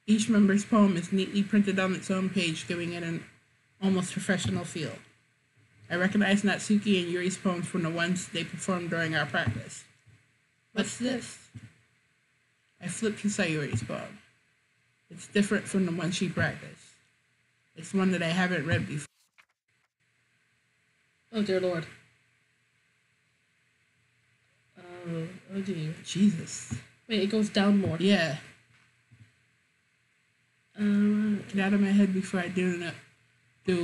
Each member's poem is neatly printed on its own page, giving it an almost professional feel. I recognized Natsuki and Yuri's poems from the ones they performed during our practice. What's this? I flipped to Sayuri's poem. It's different from the one she practiced. It's one that I haven't read before. Oh, dear Lord. Oh dear. Jesus. Wait, it goes down more. Yeah. Get out of my head before I do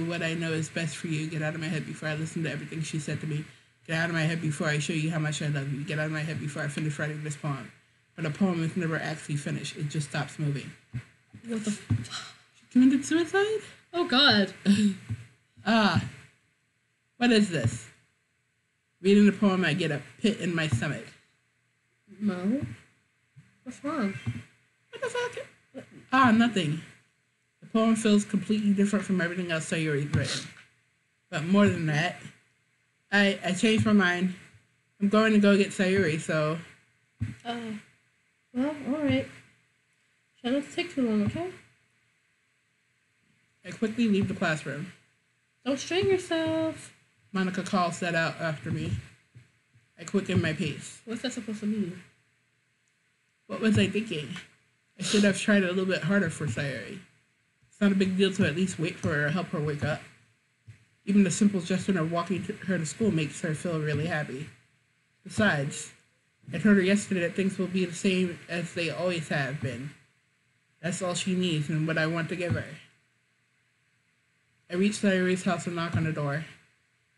what I know is best for you. Get out of my head before I listen to everything she said to me. Get out of my head before I show you how much I love you. Get out of my head before I finish writing this poem. But a poem is never actually finished. It just stops moving. What the She committed suicide? Oh, God. What is this? Reading the poem, I get a pit in my stomach. Mo? What's wrong? What the fuck? Nothing. The poem feels completely different from everything else Sayuri's written. But more than that, I changed my mind. I'm going to go get Sayuri, so... Well, alright. Try not to take too long, okay? I quickly leave the classroom. Don't strain yourself. Monica calls that out after me. I quicken my pace. What's that supposed to mean? What was I thinking? I should have tried a little bit harder for Sayuri. It's not a big deal to at least wait for her or help her wake up. Even the simple gesture of walking her to school makes her feel really happy. Besides, I told her yesterday that things will be the same as they always have been. That's all she needs and what I want to give her. I reach Sayuri's house and knock on the door.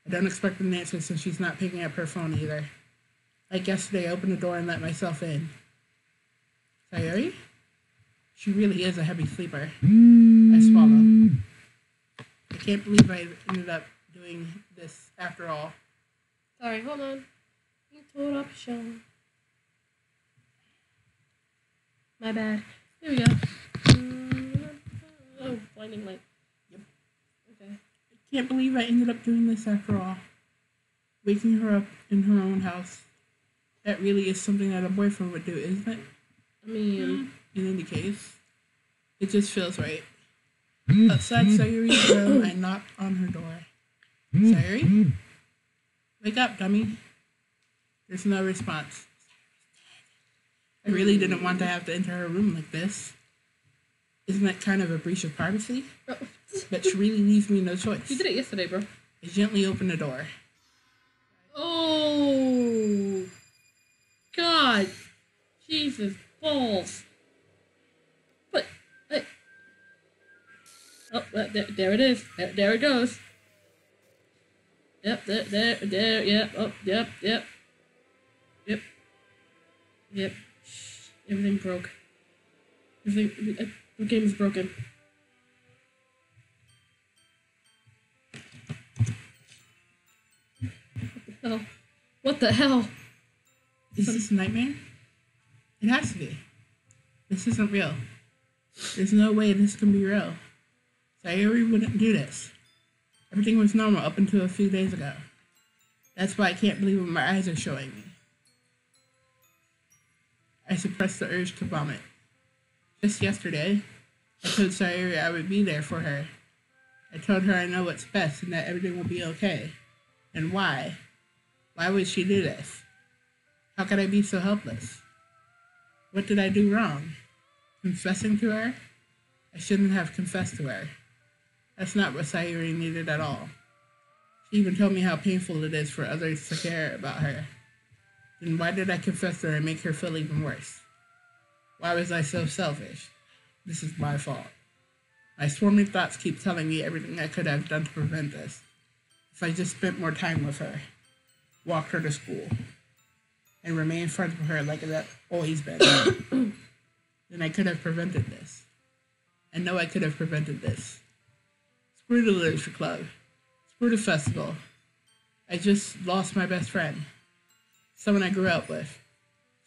I don't expect an answer since she's not picking up her phone either. Like yesterday, I opened the door and let myself in. Sayuri? She really is a heavy sleeper. I swallow. I can't believe I ended up doing this after all. Sorry, hold on. Interruption. My bad. Here we go. Oh, blinding light. Yep. Okay. I can't believe I ended up doing this after all. Waking her up in her own house. That really is something that a boyfriend would do, isn't it? I mean... In any case, it just feels right. Outside Sayuri's room, I knocked on her door. Sayuri? Wake up, dummy. There's no response. I really didn't want to have to enter her room like this. Isn't that kind of a breach of privacy? But she really leaves me no choice. You did it yesterday, bro. I gently opened the door. Oh! God! Jesus balls! But... Oh, there it is. There it goes. Yep, there, yep, oh, yep. Everything broke. The game is broken. What the hell? Is this a nightmare? It has to be. This isn't real. There's no way this can be real. Sayuri wouldn't do this. Everything was normal up until a few days ago. That's why I can't believe what my eyes are showing me. I suppressed the urge to vomit. Just yesterday, I told Sayuri I would be there for her. I told her I know what's best and that everything will be okay. And why? Why would she do this? How could I be so helpless? What did I do wrong? Confessing to her? I shouldn't have confessed to her. That's not what Sayuri needed at all. She even told me how painful it is for others to care about her. Then why did I confess to her and make her feel even worse? Why was I so selfish? This is my fault. My swarming thoughts keep telling me everything I could have done to prevent this. If I just spent more time with her, walked her to school, and remained friends with her like I've always been, then I could have prevented this. I know I could have prevented this. Screw the literature club. Screw the festival. I just lost my best friend. Someone I grew up with.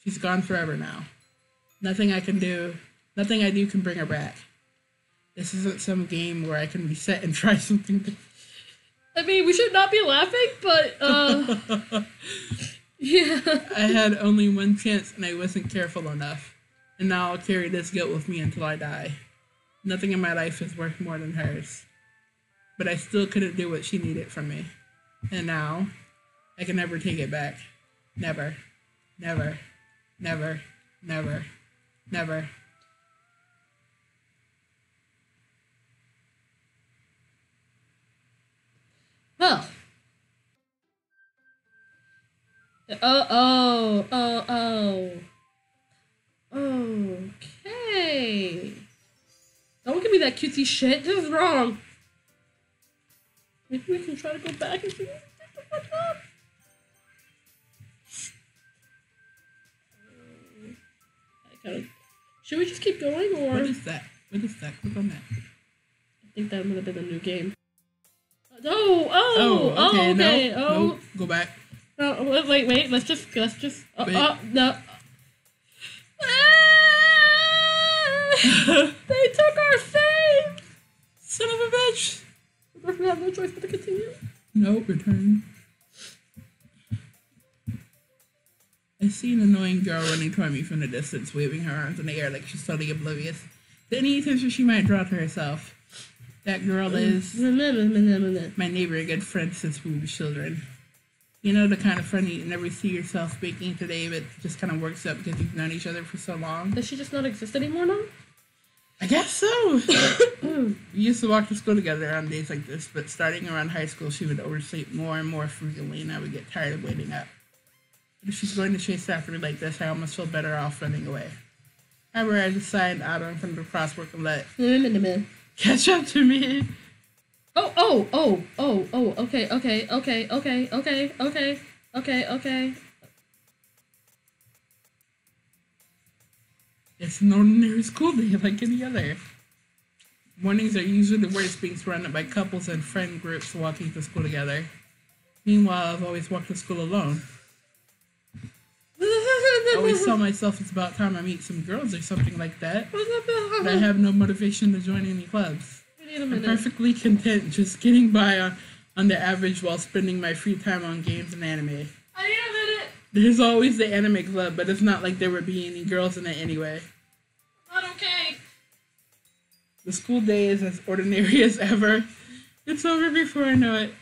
She's gone forever now. Nothing I do can bring her back. This isn't some game where I can reset and try something. I mean, we should not be laughing, but, yeah. I had only one chance and I wasn't careful enough. And now I'll carry this guilt with me until I die. Nothing in my life is worth more than hers. But I still couldn't do what she needed from me. And now, I can never take it back. Never. Never. Never. Never. Never. Well. Okay. Don't give me that cutesy shit. This is wrong. Maybe we can try to go back and see what the fuck up. Should we just keep going, or? What is that? What is that? Click on that. I think that would have been a new game. Okay. No, go back. Oh, wait. Let's just. No. They took our save! Son of a bitch! We have no choice but to continue. Nope, return. I see an annoying girl running toward me from the distance, waving her arms in the air like she's totally oblivious to any attention she might draw to herself. That girl is my neighbor, a good friend since we were children. You know, the kind of friend you never see yourself making today, but just kind of works up because you've known each other for so long. Does she just not exist anymore now? I guess so. We used to walk to school together on days like this, but starting around high school, she would oversleep more and more frequently, and I would get tired of waiting up. But if she's going to chase after me like this, I almost feel better off running away. However, I decided out in front of the crosswalk and let catch up to me. Okay. It's an ordinary school day like any other. Mornings are usually the worst, being surrounded by couples and friend groups walking to school together. Meanwhile, I've always walked to school alone. I always tell myself it's about time I meet some girls or something like that. But I have no motivation to join any clubs. I'm perfectly content just getting by on the average while spending my free time on games and anime. I need a minute. There's always the anime club, but it's not like there would be any girls in it anyway. Not okay. The school day is as ordinary as ever. It's over before I know it.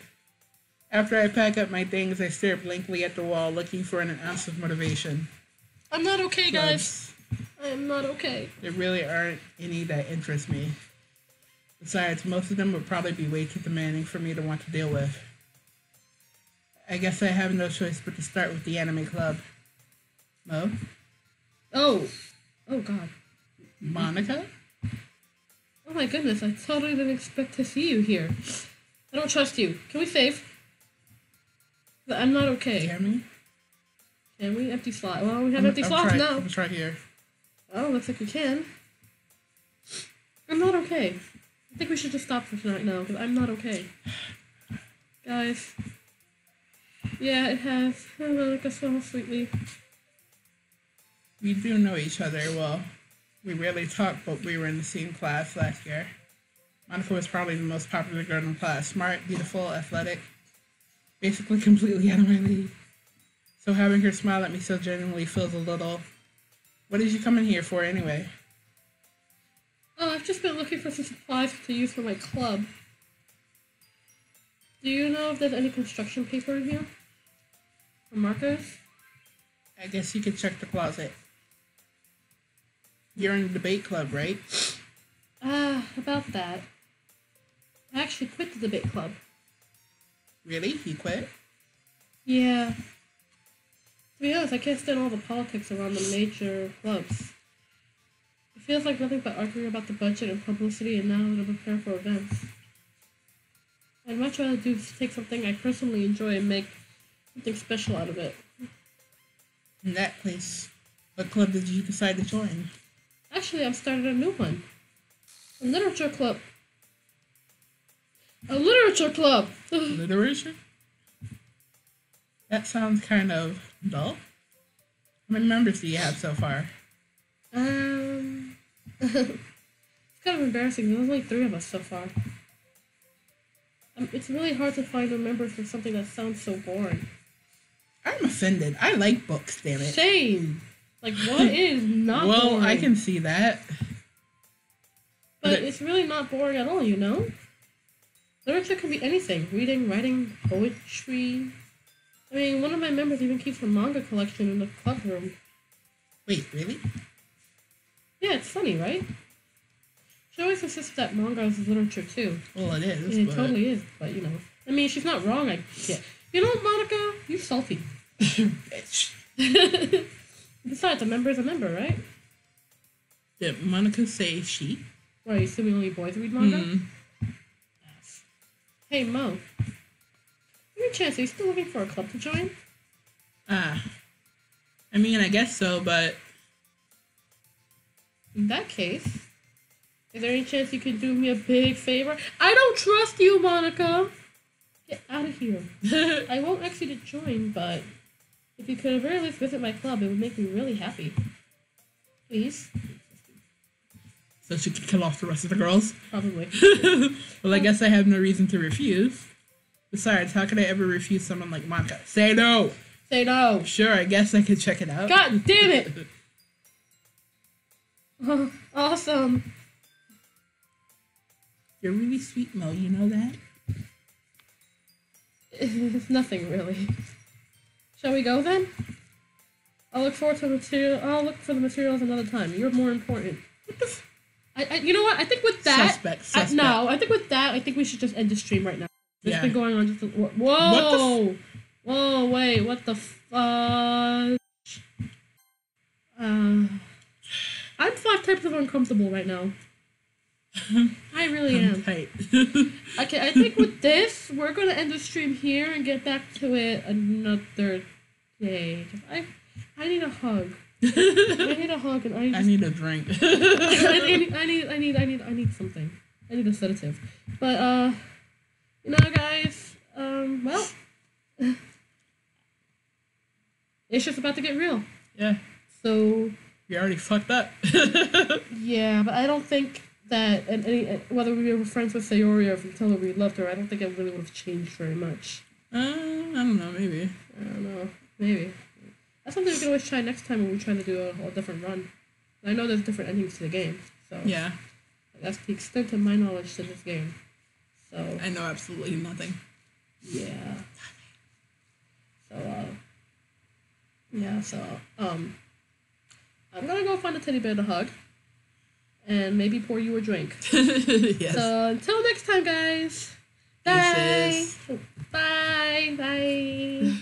After I pack up my things, I stare blankly at the wall, looking for an ounce of motivation. I'm not okay, guys. I am not okay. There really aren't any that interest me. Besides, most of them would probably be way too demanding for me to want to deal with. I guess I have no choice but to start with the anime club. Mo? Oh God. Monica? Oh my goodness, I totally didn't expect to see you here. I don't trust you. Can we save? I'm not okay. Hear me? Can we? Empty slot. Well, we have empty slots now. Let's try here. Oh, looks like we can. I'm not okay. I think we should just stop for tonight now, because I'm not okay. Guys. Yeah, it has. I like us so sweetly. We do know each other well. We rarely talk, but we were in the same class last year. Monica was probably the most popular girl in the class. Smart, beautiful, athletic. Basically completely out of my league. So having her smile at me so genuinely feels a little... What did you come in here for anyway? Oh, I've just been looking for some supplies to use for my club. Do you know if there's any construction paper in here? Or markers? I guess you could check the closet. You're in the debate club, right? About that. I actually quit the debate club. Really? You quit? Yeah. To be honest, I can't stand all the politics around the major clubs. feels like nothing but arguing about the budget and publicity and now to prepare for events. I'd much rather take something I personally enjoy and make something special out of it. In that case, what club did you decide to join? Actually, I've started a new one. A literature club. A literature club! Literature? That sounds kind of dull. How many members do you have so far? It's kind of embarrassing. There's only 3 of us so far. It's really hard to find a member for something that sounds so boring. I'm offended. I like books, damn it. Shame! Like, what is not well, boring? I can see that. But it's really not boring at all, you know? Literature can be anything. Reading, writing, poetry. I mean, one of my members even keeps her manga collection in the club room. Wait, really? Yeah, it's funny, right? She always insists that manga is literature, too. Well, it is. It totally is, but, you know. I mean, she's not wrong, I get. You know what, Monica? You salty. Bitch. Besides, a member is a member, right? Did Monica say she? What, are you assuming only boys read manga? Yes. Hey, Mo. Any chance, are you still looking for a club to join? I mean, I guess so, but... In that case, is there any chance you could do me a big favor? I don't trust you, Monica! Get out of here. I won't ask you to join, but if you could at very least visit my club, it would make me really happy. Please? So she could kill off the rest of the girls? Probably. Well, I guess I have no reason to refuse. Besides, how could I ever refuse someone like Monica? Say no! Say no! Sure, I guess I could check it out. God damn it! Awesome. You're really sweet, Mo, you know that? It's nothing, really. Shall we go, then? I'll look for the materials another time. You're more important. What the you know what? I think with that... Suspect. I think with that, I think we should just end the stream right now. It's been going on just a... Whoa! What Whoa, wait, what the fudge? I'm 5 types of uncomfortable right now. I really am. Tight. Okay, I think with this, we're going to end the stream here and get back to it another day. I need a hug. I need a hug and I need a drink. I need something. I need a sedative. But, you know, guys, well, it's just about to get real. Yeah. So... You already fucked up. Yeah, but I don't think that whether we were friends with Sayori or if we told her we loved her, I don't think it really would have changed very much. I don't know, maybe. I don't know. Maybe. That's something we can always try next time when we try to do a different run. I know there's different endings to the game, so... Yeah. That's the extent of my knowledge to this game. So... I know absolutely nothing. Yeah. So, yeah, so, I'm gonna go find a teddy bear to hug. And maybe pour you a drink. Yes. So, until next time, guys. Bye. Bye. Bye.